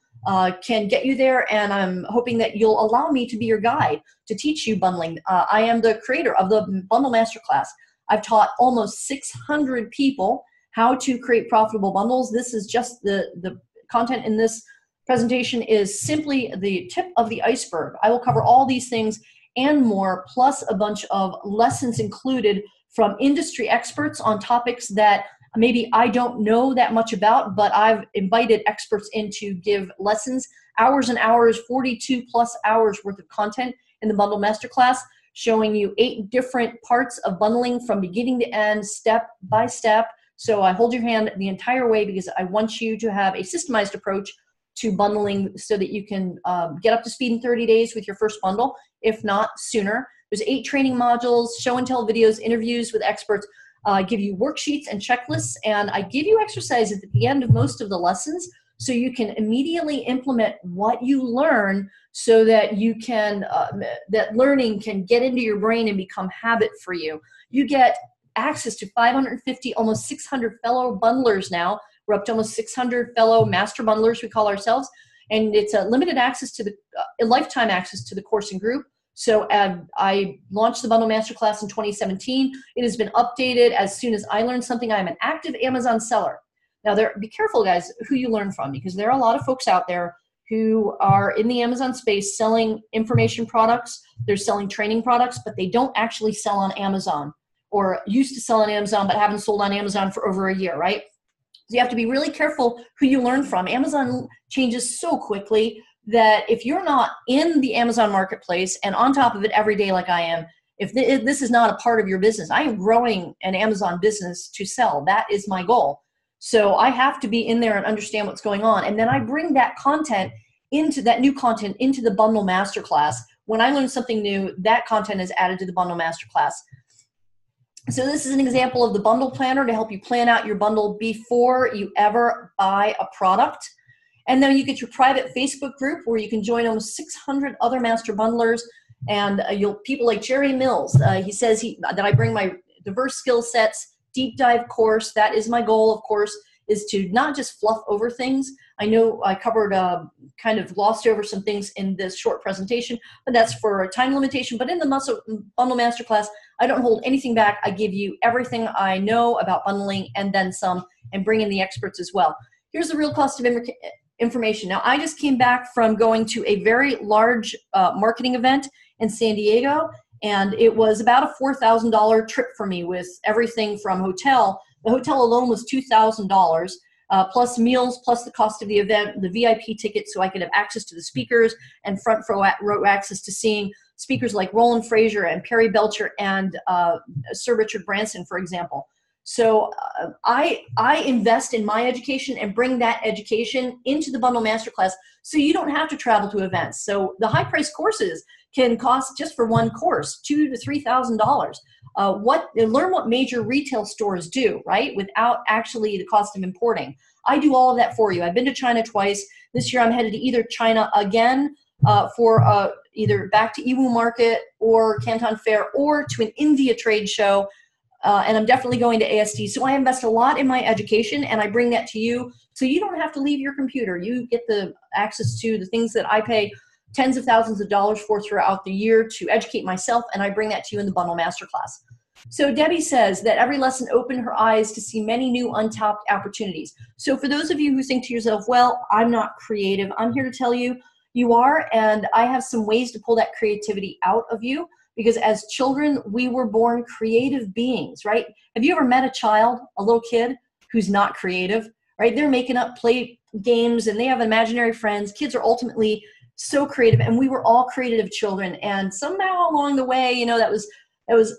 can get you there, and I'm hoping that you'll allow me to be your guide to teach you bundling. I am the creator of the Bundle Masterclass. I've taught almost 600 people how to create profitable bundles. This is just the content in this presentation is simply the tip of the iceberg. I will cover all these things and more, plus a bunch of lessons included from industry experts on topics that maybe I don't know that much about, but I've invited experts in to give lessons, hours and hours, 42 plus hours worth of content in the Bundle Masterclass, showing you 8 different parts of bundling from beginning to end, step by step. So I hold your hand the entire way because I want you to have a systemized approach to bundling so that you can get up to speed in 30 days with your first bundle, if not sooner. There's 8 training modules, show and tell videos, interviews with experts. I give you worksheets and checklists, and I give you exercises at the end of most of the lessons so you can immediately implement what you learn so that you can, that learning can get into your brain and become habit for you. You get access to 550, almost 600 fellow bundlers now. We're up to almost 600 fellow master bundlers, we call ourselves, and it's a limited access to a lifetime access to the course and group. So I launched the Bundle Masterclass in 2017. It has been updated as soon as I learn something. I'm an active Amazon seller. Now, be careful, guys, who you learn from, because there are a lot of folks out there who are in the Amazon space selling information products. They're selling training products, but they don't actually sell on Amazon, or used to sell on Amazon but haven't sold on Amazon for over a year, right? So you have to be really careful who you learn from. Amazon changes so quickly that if you're not in the Amazon marketplace and on top of it every day like I am, if this is not a part of your business, I am growing an Amazon business to sell. That is my goal. So I have to be in there and understand what's going on. And then I bring that content into that new content into the Bundle Masterclass. When I learn something new, that content is added to the Bundle Masterclass. So this is an example of the bundle planner to help you plan out your bundle before you ever buy a product. And then you get your private Facebook group where you can join almost 600 other master bundlers. And people like Jerry Mills, he says that I bring my diverse skill sets, deep dive course. That is my goal, of course, is to not just fluff over things. I know I covered, kind of glossed over some things in this short presentation, but that's for a time limitation. But in the Bundle Masterclass, I don't hold anything back. I give you everything I know about bundling and then some, and bring in the experts as well. Here's the real cost of information. Now, I just came back from going to a very large marketing event in San Diego, and it was about a $4,000 trip for me with everything from hotel. The hotel alone was $2,000, plus meals, plus the cost of the event, the VIP ticket so I could have access to the speakers and front row access to seeing speakers like Roland Frazier and Perry Belcher and Sir Richard Branson, for example. So I invest in my education and bring that education into the Bundle Masterclass so you don't have to travel to events. So the high-priced courses can cost, just for one course, $2,000 to $3,000. Learn what major retail stores do, right, without actually the cost of importing. I do all of that for you. I've been to China twice. This year I'm headed to either China again for either back to Iwu Market or Canton Fair or to an India trade show. And I'm definitely going to ASD. So I invest a lot in my education, and I bring that to you so you don't have to leave your computer. You get the access to the things that I pay tens of thousands of dollars for throughout the year to educate myself, and I bring that to you in the Bundle Masterclass. So Debbie says that every lesson opened her eyes to see many new untapped opportunities. So for those of you who think to yourself, well, I'm not creative, I'm here to tell you, you are, and I have some ways to pull that creativity out of you. Because as children, we were born creative beings, right? Have you ever met a child, a little kid, who's not creative, right? They're making up play games and they have imaginary friends. Kids are ultimately so creative, and we were all creative children. And somehow along the way, you know,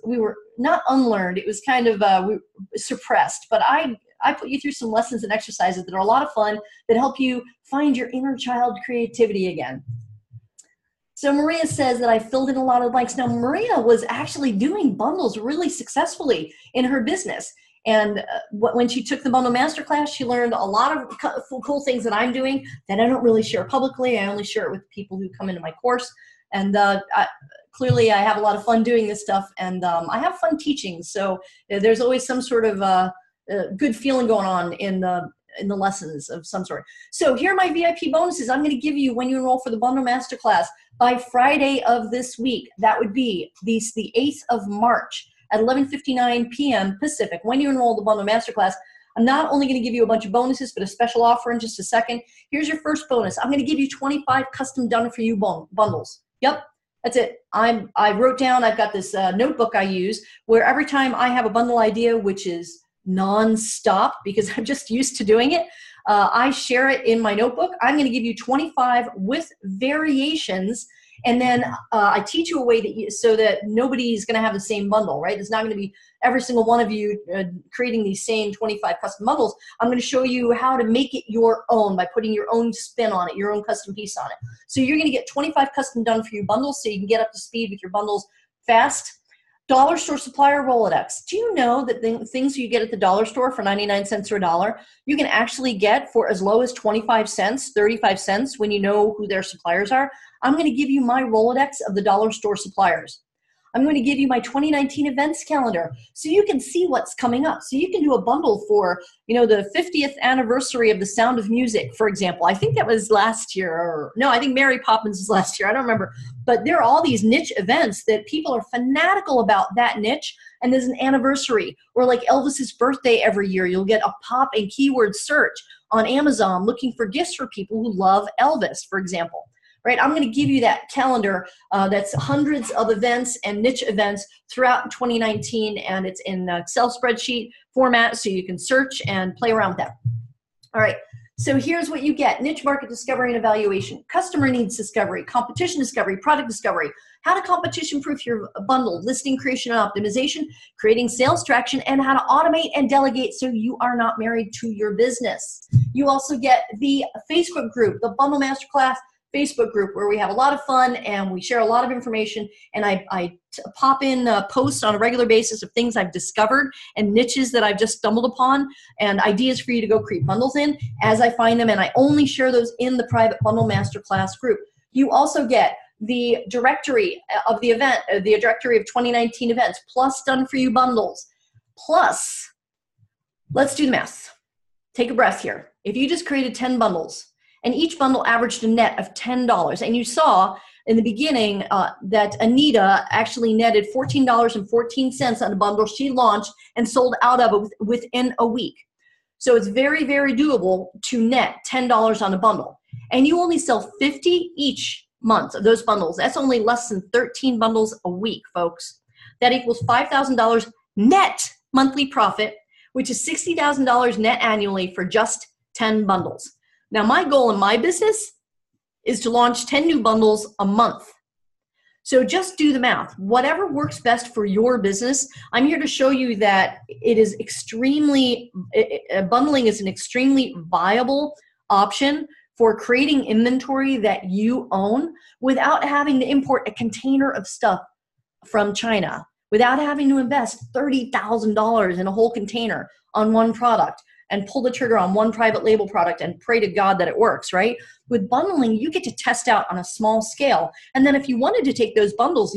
we were not unlearned. It was kind of suppressed. But I I put you through some lessons and exercises that are a lot of fun that help you find your inner child creativity again. So Maria says that I filled in a lot of blanks. Now, Maria was actually doing bundles really successfully in her business. And when she took the Bundle Masterclass, she learned a lot of cool things that I'm doing that I don't really share publicly. I only share it with people who come into my course. And clearly, I have a lot of fun doing this stuff, and I have fun teaching. So there's always some sort of good feeling going on in the lessons of some sort. So here are my VIP bonuses I'm going to give you when you enroll for the Bundle Masterclass by Friday of this week. That would be the 8th of March at 11:59 p.m. Pacific. When you enroll the Bundle Masterclass, I'm not only going to give you a bunch of bonuses, but a special offer in just a second. Here's your first bonus. I'm going to give you 25 custom done-for-you bundles. Yep, that's it. I wrote down, I've got this notebook I use where every time I have a bundle idea, which is non-stop because I'm just used to doing it, I share it in my notebook. I'm going to give you 25 with variations, and then I teach you a way that so that nobody's going to have the same bundle, right? It's not going to be every single one of you creating these same 25 custom bundles. I'm going to show you how to make it your own by putting your own spin on it, your own custom piece on it. So you're going to get 25 custom done for you bundles so you can get up to speed with your bundles fast. Dollar store supplier Rolodex. Do you know that the things you get at the dollar store for 99 cents or a dollar, you can actually get for as low as 25 cents, 35 cents when you know who their suppliers are? I'm going to give you my Rolodex of the dollar store suppliers. I'm going to give you my 2019 events calendar so you can see what's coming up. So you can do a bundle for, the 50th anniversary of The Sound of Music, for example. I think that was last year. Or no, I think Mary Poppins was last year. I don't remember. But there are all these niche events that people are fanatical about that niche. And there's an anniversary, or like Elvis's birthday every year. You'll get a pop and keyword search on Amazon looking for gifts for people who love Elvis, for example. Right, I'm going to give you that calendar that's hundreds of events and niche events throughout 2019, and it's in Excel spreadsheet format so you can search and play around with that. All right, so here's what you get: niche market discovery and evaluation, customer needs discovery, competition discovery, product discovery, how to competition proof your bundle, listing creation and optimization, creating sales traction, and how to automate and delegate so you are not married to your business. You also get the Facebook group, the Bundle Masterclass Facebook group, where we have a lot of fun and we share a lot of information, and I pop in posts on a regular basis of things I've discovered and niches that I've just stumbled upon and ideas for you to go create bundles in as I find them, and I only share those in the private Bundle Masterclass group. You also get the directory of the event, the directory of 2019 events, plus done for you bundles. Plus, let's do the math. Take a breath here. If you just created 10 bundles, and each bundle averaged a net of $10. And you saw in the beginning that Anita actually netted $14.14 on a bundle she launched and sold out of it within a week. So it's very, very doable to net $10 on a bundle. And you only sell 50 each month of those bundles. That's only less than 13 bundles a week, folks. That equals $5,000 net monthly profit, which is $60,000 net annually for just 10 bundles. Now, my goal in my business is to launch 10 new bundles a month. So just do the math. Whatever works best for your business, I'm here to show you that it is bundling is an extremely viable option for creating inventory that you own without having to import a container of stuff from China, without having to invest $30,000 in a whole container on one product and pull the trigger on one private label product and pray to God that it works, right? With bundling, you get to test out on a small scale. And then if you wanted to take those bundles,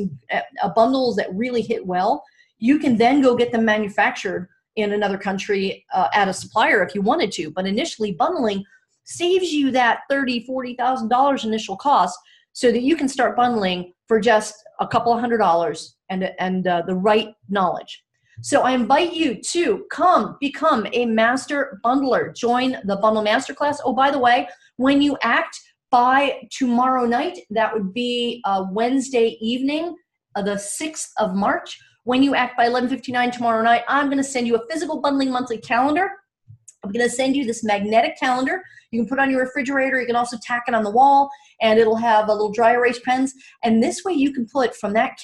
bundles that really hit well, you can then go get them manufactured in another country at a supplier if you wanted to. But initially, bundling saves you that $30,000, $40,000 initial cost so that you can start bundling for just a couple of $100 and the right knowledge. So I invite you to come become a master bundler. Join the Bundle Masterclass. Oh, by the way, when you act by tomorrow night, that would be Wednesday evening, the 6th of March. When you act by 11:59 tomorrow night, I'm going to send you a physical bundling monthly calendar I'm going to send you this magnetic calendar. You can put on your refrigerator. You can also tack it on the wall, and it'll have a little dry erase pens. And this way you can put from that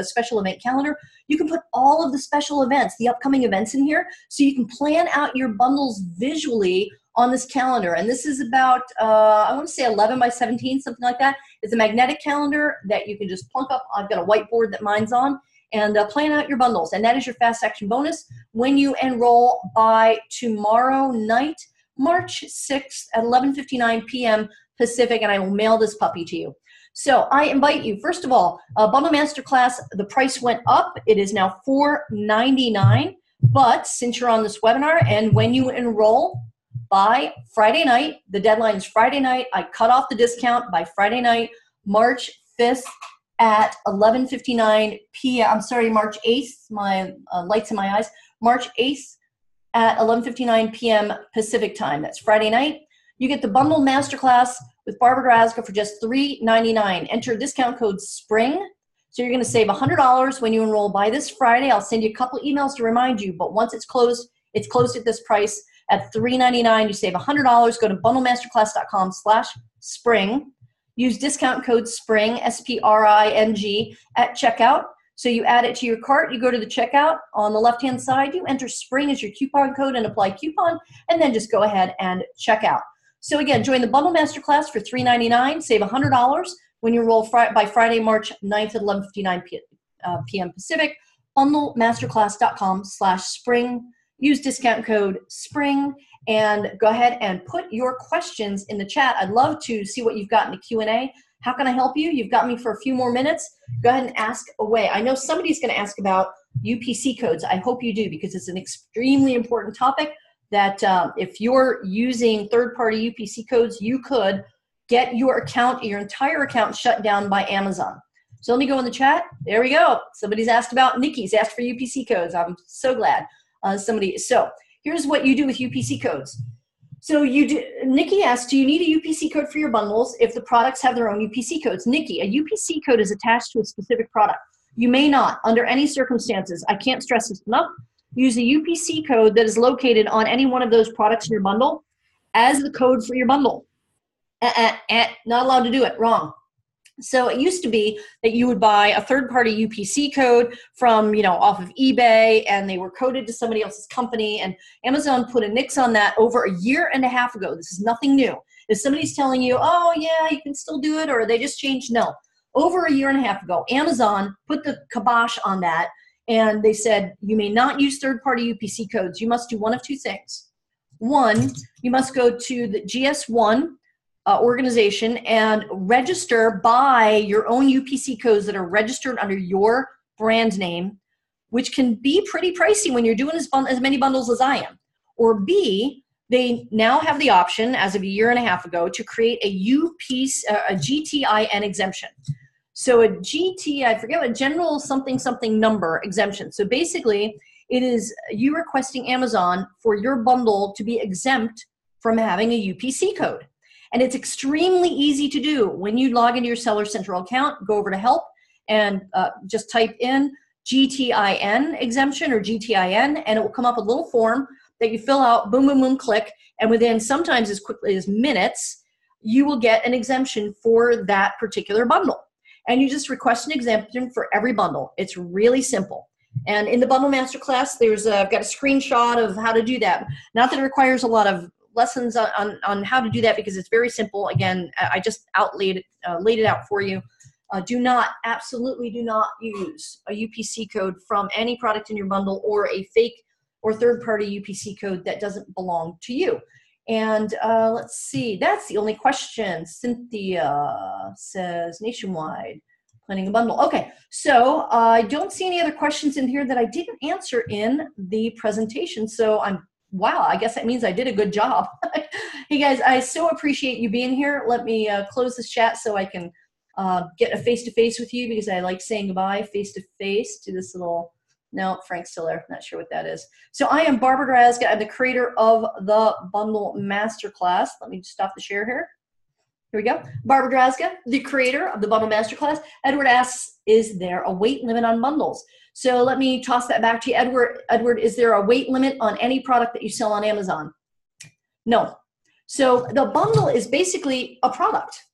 special event calendar, you can put all of the special events, the upcoming events in here, so you can plan out your bundles visually on this calendar. And this is about, I want to say 11 by 17, something like that. It's a magnetic calendar that you can just plunk up. I've got a whiteboard that mine's on, and plan out your bundles. And that is your fast action bonus when you enroll by tomorrow night, March 6th at 11:59 p.m. Pacific, and I will mail this puppy to you. So I invite you, first of all, Bundle Masterclass, the price went up. It is now $4.99, but since you're on this webinar and when you enroll by Friday night, the deadline is Friday night. I cut off the discount by Friday night, March 5th at 11:59 p.m. I'm sorry, March 8th. My lights in my eyes. March 8th at 11:59 p.m. Pacific time. That's Friday night. You get the Bundle Masterclass with Barbara Drazga for just $3.99. Enter discount code SPRING. So you're going to save $100 when you enroll by this Friday. I'll send you a couple emails to remind you, but once it's closed at this price at $3.99. You save $100. Go to bundlemasterclass.com/spring. Use discount code SPRING, S-P-R-I-N-G, at checkout. So you add it to your cart, you go to the checkout. On the left-hand side, you enter SPRING as your coupon code and apply coupon, and then just go ahead and check out. So again, join the Bundle Masterclass for $3.99, save $100 when you enroll by Friday, March 9th at 11:59 p.m. Pacific. Bundlemasterclass.com/spring. Use discount code SPRING, and go ahead and put your questions in the chat. I'd love to see what you've got in the Q&A. How can I help you? You've got me for a few more minutes. Go ahead and ask away. I know somebody's going to ask about UPC codes. I hope you do, because it's an extremely important topic that if you're using third-party UPC codes, you could get your account, your entire account shut down by Amazon. So let me go in the chat. There we go. Somebody's asked about, Nikki's asked for UPC codes. I'm so glad. So here's what you do with UPC codes. So Nikki asked, do you need a UPC code for your bundles if the products have their own UPC codes? Nikki, a UPC code is attached to a specific product. You may not, under any circumstances, I can't stress this enough, use a UPC code that is located on any one of those products in your bundle as the code for your bundle. Not allowed to do it, wrong. So it used to be that you would buy a third-party UPC code from, off of eBay, and they were coded to somebody else's company, and Amazon put a nix on that over a year and a half ago. This is nothing new. If somebody's telling you, oh yeah, you can still do it, or they just changed, no. Over a year and a half ago, Amazon put the kibosh on that, and they said, you may not use third-party UPC codes. You must do one of two things. One, you must go to the GS1 organization and register by your own UPC codes that are registered under your brand name, which can be pretty pricey when you're doing as many bundles as I am. Or B, they now have the option, as of a year and a half ago, to create a GTIN exemption. So a general something number exemption. So basically, it is you requesting Amazon for your bundle to be exempt from having a UPC code. And it's extremely easy to do. When you log into your Seller Central account, go over to Help and just type in GTIN exemption or GTIN, and it will come up a little form that you fill out, boom, boom, boom, click, and within sometimes as quickly as minutes, you will get an exemption for that particular bundle. And you just request an exemption for every bundle. It's really simple. And in the Bundle Masterclass, I've got a screenshot of how to do that. Not that it requires a lot of lessons on how to do that, because it's very simple. Again, I just laid it out for you. Absolutely do not use a UPC code from any product in your bundle, or a fake or third-party UPC code that doesn't belong to you. And let's see, that's the only question. Cynthia says nationwide, planning a bundle. Okay, so I don't see any other questions in here that I didn't answer in the presentation. So wow, I guess that means I did a good job. Hey guys, I so appreciate you being here. Let me close this chat so I can get a face-to-face with you, because I like saying goodbye face-to-face to this little, no, Frank's still there, not sure what that is. So I am Barbara Drazga. I'm the creator of the Bundle Masterclass. Let me just stop the share here. Here we go. Barbara Drazga, the creator of the Bundle Masterclass. Edward asks, is there a weight limit on bundles? So let me toss that back to you, Edward. Edward, is there a weight limit on any product that you sell on Amazon? No. So the bundle is basically a product.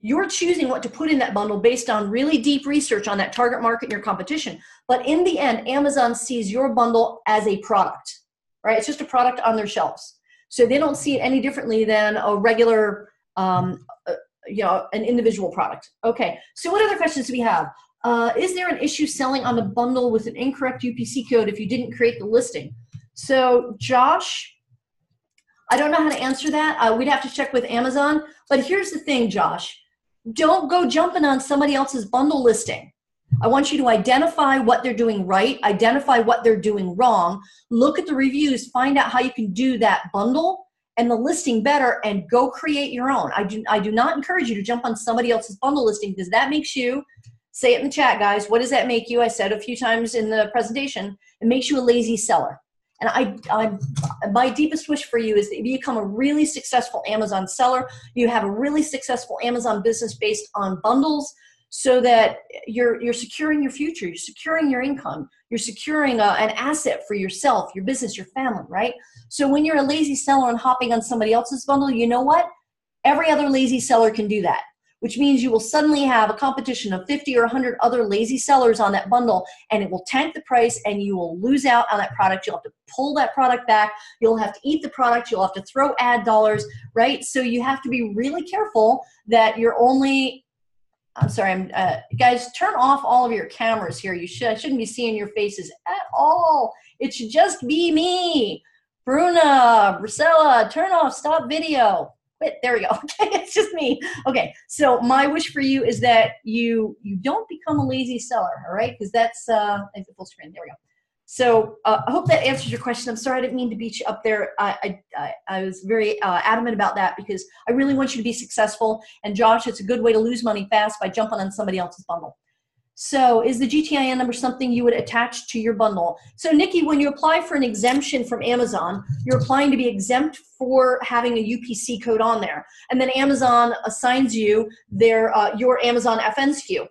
You're choosing what to put in that bundle based on really deep research on that target market and your competition. But in the end, Amazon sees your bundle as a product, right? It's just a product on their shelves. So they don't see it any differently than a regular, an individual product. Okay, so what other questions do we have? Is there an issue selling on the bundle with an incorrect UPC code if you didn't create the listing? So Josh, I don't know how to answer that. We'd have to check with Amazon. But here's the thing, Josh. Don't go jumping on somebody else's bundle listing. I want you to identify what they're doing right, identify what they're doing wrong, look at the reviews, find out how you can do that bundle and the listing better, and go create your own. I do not encourage you to jump on somebody else's bundle listing, because that makes you, say it in the chat, guys, what does that make you? I said a few times in the presentation, it makes you a lazy seller. And my deepest wish for you is that you become a really successful Amazon seller. You have a really successful Amazon business based on bundles, so that you're securing your future, you're securing your income, you're securing an asset for yourself, your business, your family, right? So when you're a lazy seller and hopping on somebody else's bundle, you know what? Every other lazy seller can do that, which means you will suddenly have a competition of 50 or 100 other lazy sellers on that bundle, and it will tank the price, and you will lose out on that product. You'll have to pull that product back. You'll have to eat the product. You'll have to throw ad dollars, right? So you have to be really careful that you're only, I'm sorry, guys, turn off all of your cameras here. I shouldn't be seeing your faces at all. It should just be me. Bruna, Brusella, turn off, stop video. Wait, there we go. Okay, it's just me. Okay, so my wish for you is that you don't become a lazy seller, all right? Because that's, I think full screen, there we go. So I hope that answers your question. I'm sorry I didn't mean to beat you up there. I was very adamant about that, because I really want you to be successful. And Josh, it's a good way to lose money fast by jumping on somebody else's bundle. So is the GTIN number something you would attach to your bundle? So Nikki, when you apply for an exemption from Amazon, you're applying to be exempt for having a UPC code on there. And then Amazon assigns you your Amazon FN SKU.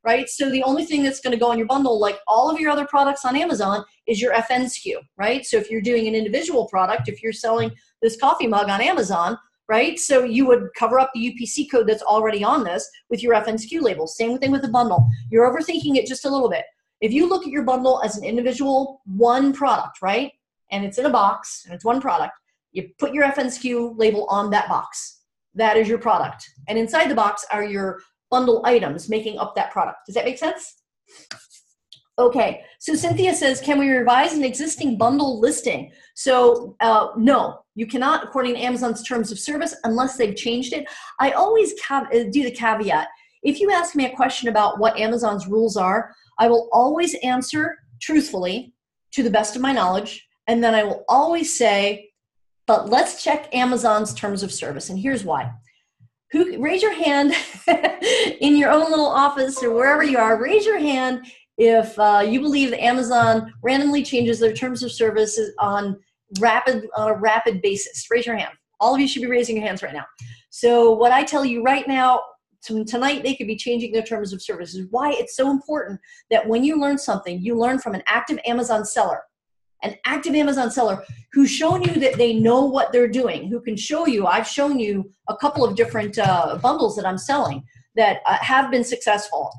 Right? So the only thing that's going to go on your bundle, like all of your other products on Amazon, is your FN SKU, right? So if you're doing an individual product, if you're selling this coffee mug on Amazon, right? So you would cover up the UPC code that's already on this with your FN SKU label. Same thing with the bundle. You're overthinking it just a little bit. If you look at your bundle as an individual one product, right? And it's in a box and it's one product, you put your FN SKU label on that box. That is your product. And inside the box are your bundle items making up that product. Does that make sense? Okay, so Cynthia says, can we revise an existing bundle listing? So no, you cannot, according to Amazon's terms of service, unless they've changed it. I always do the caveat. If you ask me a question about what Amazon's rules are, I will always answer truthfully to the best of my knowledge, and then I will always say, but let's check Amazon's terms of service, and here's why. Raise your hand in your own little office or wherever you are. Raise your hand if you believe that Amazon randomly changes their terms of service on a rapid basis. Raise your hand. All of you should be raising your hands right now. So what I tell you right now, tonight they could be changing their terms of service. Is why it's so important that when you learn something, you learn from an active Amazon seller. An active Amazon seller who's shown you that they know what they're doing, who can show you, I've shown you a couple of different bundles that I'm selling that have been successful.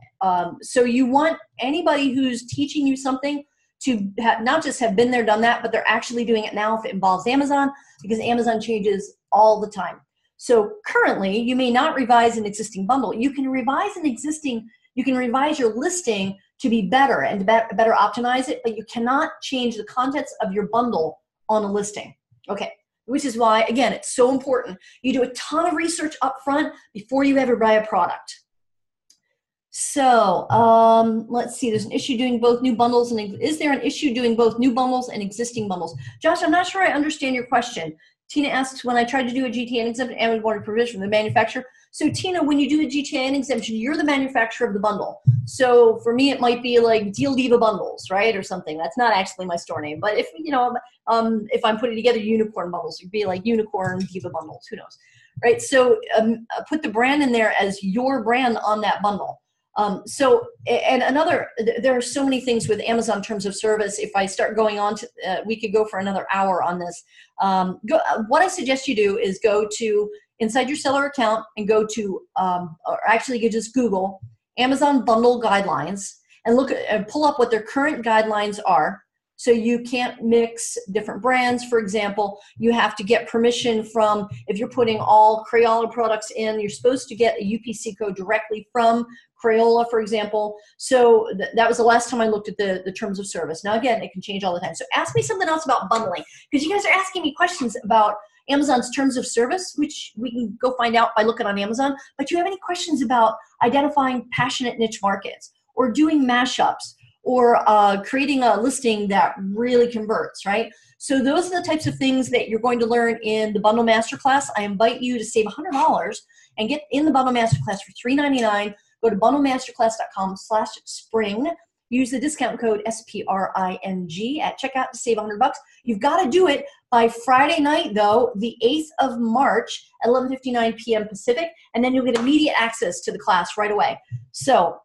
So you want anybody who's teaching you something to not just have been there, done that, but they're actually doing it now if it involves Amazon, because Amazon changes all the time. So currently, you may not revise an existing bundle. You can revise your listing to be better and to better optimize it, but you cannot change the contents of your bundle on a listing. Okay, which is why, again, it's so important. You do a ton of research up front before you ever buy a product. So let's see, there's an issue doing both new bundles, and is there an issue doing both new bundles and existing bundles? Josh, I'm not sure I understand your question. Tina asks, when I tried to do a GTN exemption and wanted permission from the manufacturer. So Tina, when you do a GTN exemption, you're the manufacturer of the bundle. So for me, it might be like Deal Diva Bundles, right, or something. That's not actually my store name. But if if I'm putting together unicorn bundles, it'd be like Unicorn Diva Bundles. Who knows, right? So put the brand in there as your brand on that bundle. There are so many things with Amazon terms of service. If I start going on to, we could go for another hour on this. What I suggest you do is go to inside your seller account and go to, or actually you just Google Amazon bundle guidelines and look at, and pull up what their current guidelines are. So you can't mix different brands. For example, you have to get permission from, if you're putting all Crayola products in, you're supposed to get a UPC code directly from Crayola, for example. So that was the last time I looked at the terms of service. Now, again, it can change all the time. So ask me something else about bundling, because you guys are asking me questions about Amazon's terms of service, which we can go find out by looking on Amazon. But do you have any questions about identifying passionate niche markets, or doing mashups, or creating a listing that really converts, right? So those are the types of things that you're going to learn in the Bundle Masterclass. I invite you to save $100 and get in the Bundle Masterclass for $3.99. Go to bundlemasterclass.com/spring. Use the discount code SPRING at checkout to save $100. You've got to do it by Friday night, though, the 8th of March at 11:59 p.m. Pacific, and then you'll get immediate access to the class right away. So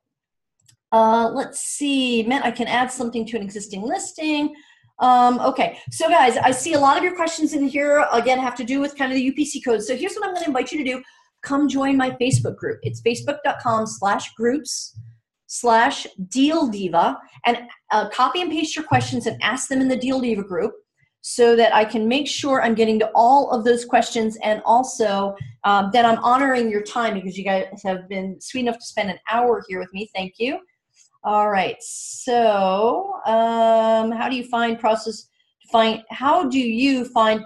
let's see, Matt, I can add something to an existing listing. Okay, so guys, I see a lot of your questions in here, again, have to do with kind of the UPC codes. So here's what I'm going to invite you to do. Come join my Facebook group. It's facebook.com/groups/DealDiva, and copy and paste your questions and ask them in the Deal Diva group so that I can make sure I'm getting to all of those questions, and also that I'm honoring your time, because you guys have been sweet enough to spend an hour here with me. Thank you. All right, so how do you find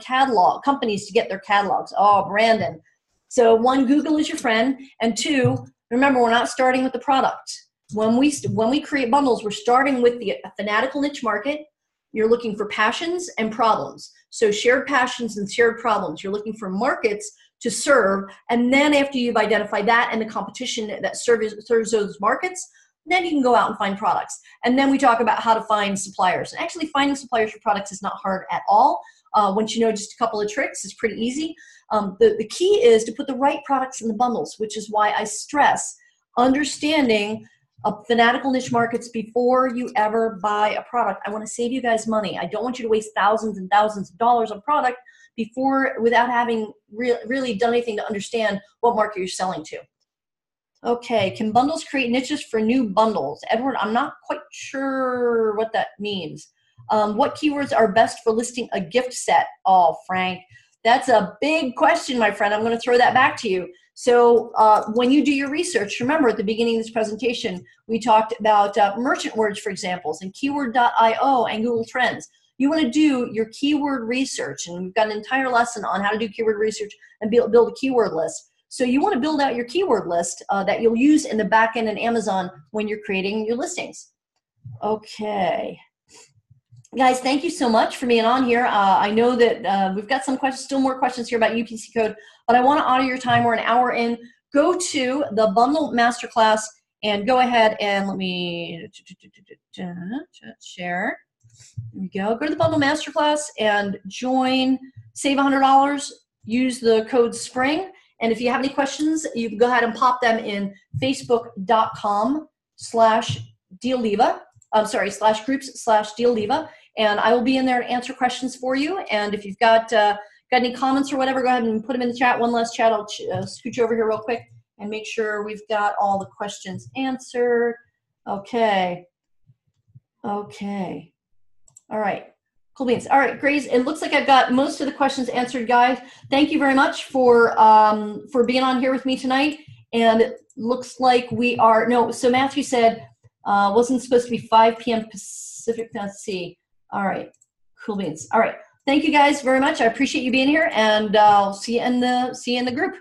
catalog companies to get their catalogs? Oh, Brandon. So one, Google is your friend, and two, remember, we're not starting with the product. When we create bundles, we're starting with the fanatical niche market. You're looking for passions and problems. So shared passions and shared problems. You're looking for markets to serve, and then after you've identified that and the competition that serves those markets, then you can go out and find products. And then we talk about how to find suppliers. And actually finding suppliers for products is not hard at all. Once you know just a couple of tricks, it's pretty easy. The key is to put the right products in the bundles, which is why I stress understanding fanatical niche markets before you ever buy a product. I want to save you guys money. I don't want you to waste thousands and thousands of dollars on product without having really done anything to understand what market you're selling to. Okay, can bundles create niches for new bundles? Edward, I'm not quite sure what that means. What keywords are best for listing a gift set? Oh, Frank, that's a big question, my friend. I'm going to throw that back to you. So when you do your research, remember at the beginning of this presentation, we talked about merchant words, for examples, and keyword.io and Google Trends. You want to do your keyword research, and we've got an entire lesson on how to do keyword research and build a keyword list. So you want to build out your keyword list that you'll use in the back end in Amazon when you're creating your listings. Okay. Guys, thank you so much for being on here. I know that we've got some questions, still more questions here about UPC code, but I want to honor your time. We're an hour in. Go to the Bundle Masterclass and go ahead and let me share. There we go. Go to the Bundle Masterclass and join. Save $100. Use the code SPRING. And if you have any questions, you can go ahead and pop them in facebook.com/DealDiva. /groups/DealDiva. And I will be in there to answer questions for you. And if you've got any comments or whatever, go ahead and put them in the chat. One last chat. I'll scooch over here real quick and make sure we've got all the questions answered. Okay. Okay. All right. Cool beans. All right, Grace, it looks like I've got most of the questions answered, guys. Thank you very much for being on here with me tonight. And it looks like we are, no, so Matthew said, wasn't supposed to be 5 p.m. Pacific. Let's see. All right. Cool beans. All right. Thank you guys very much. I appreciate you being here, and I'll see you in the group.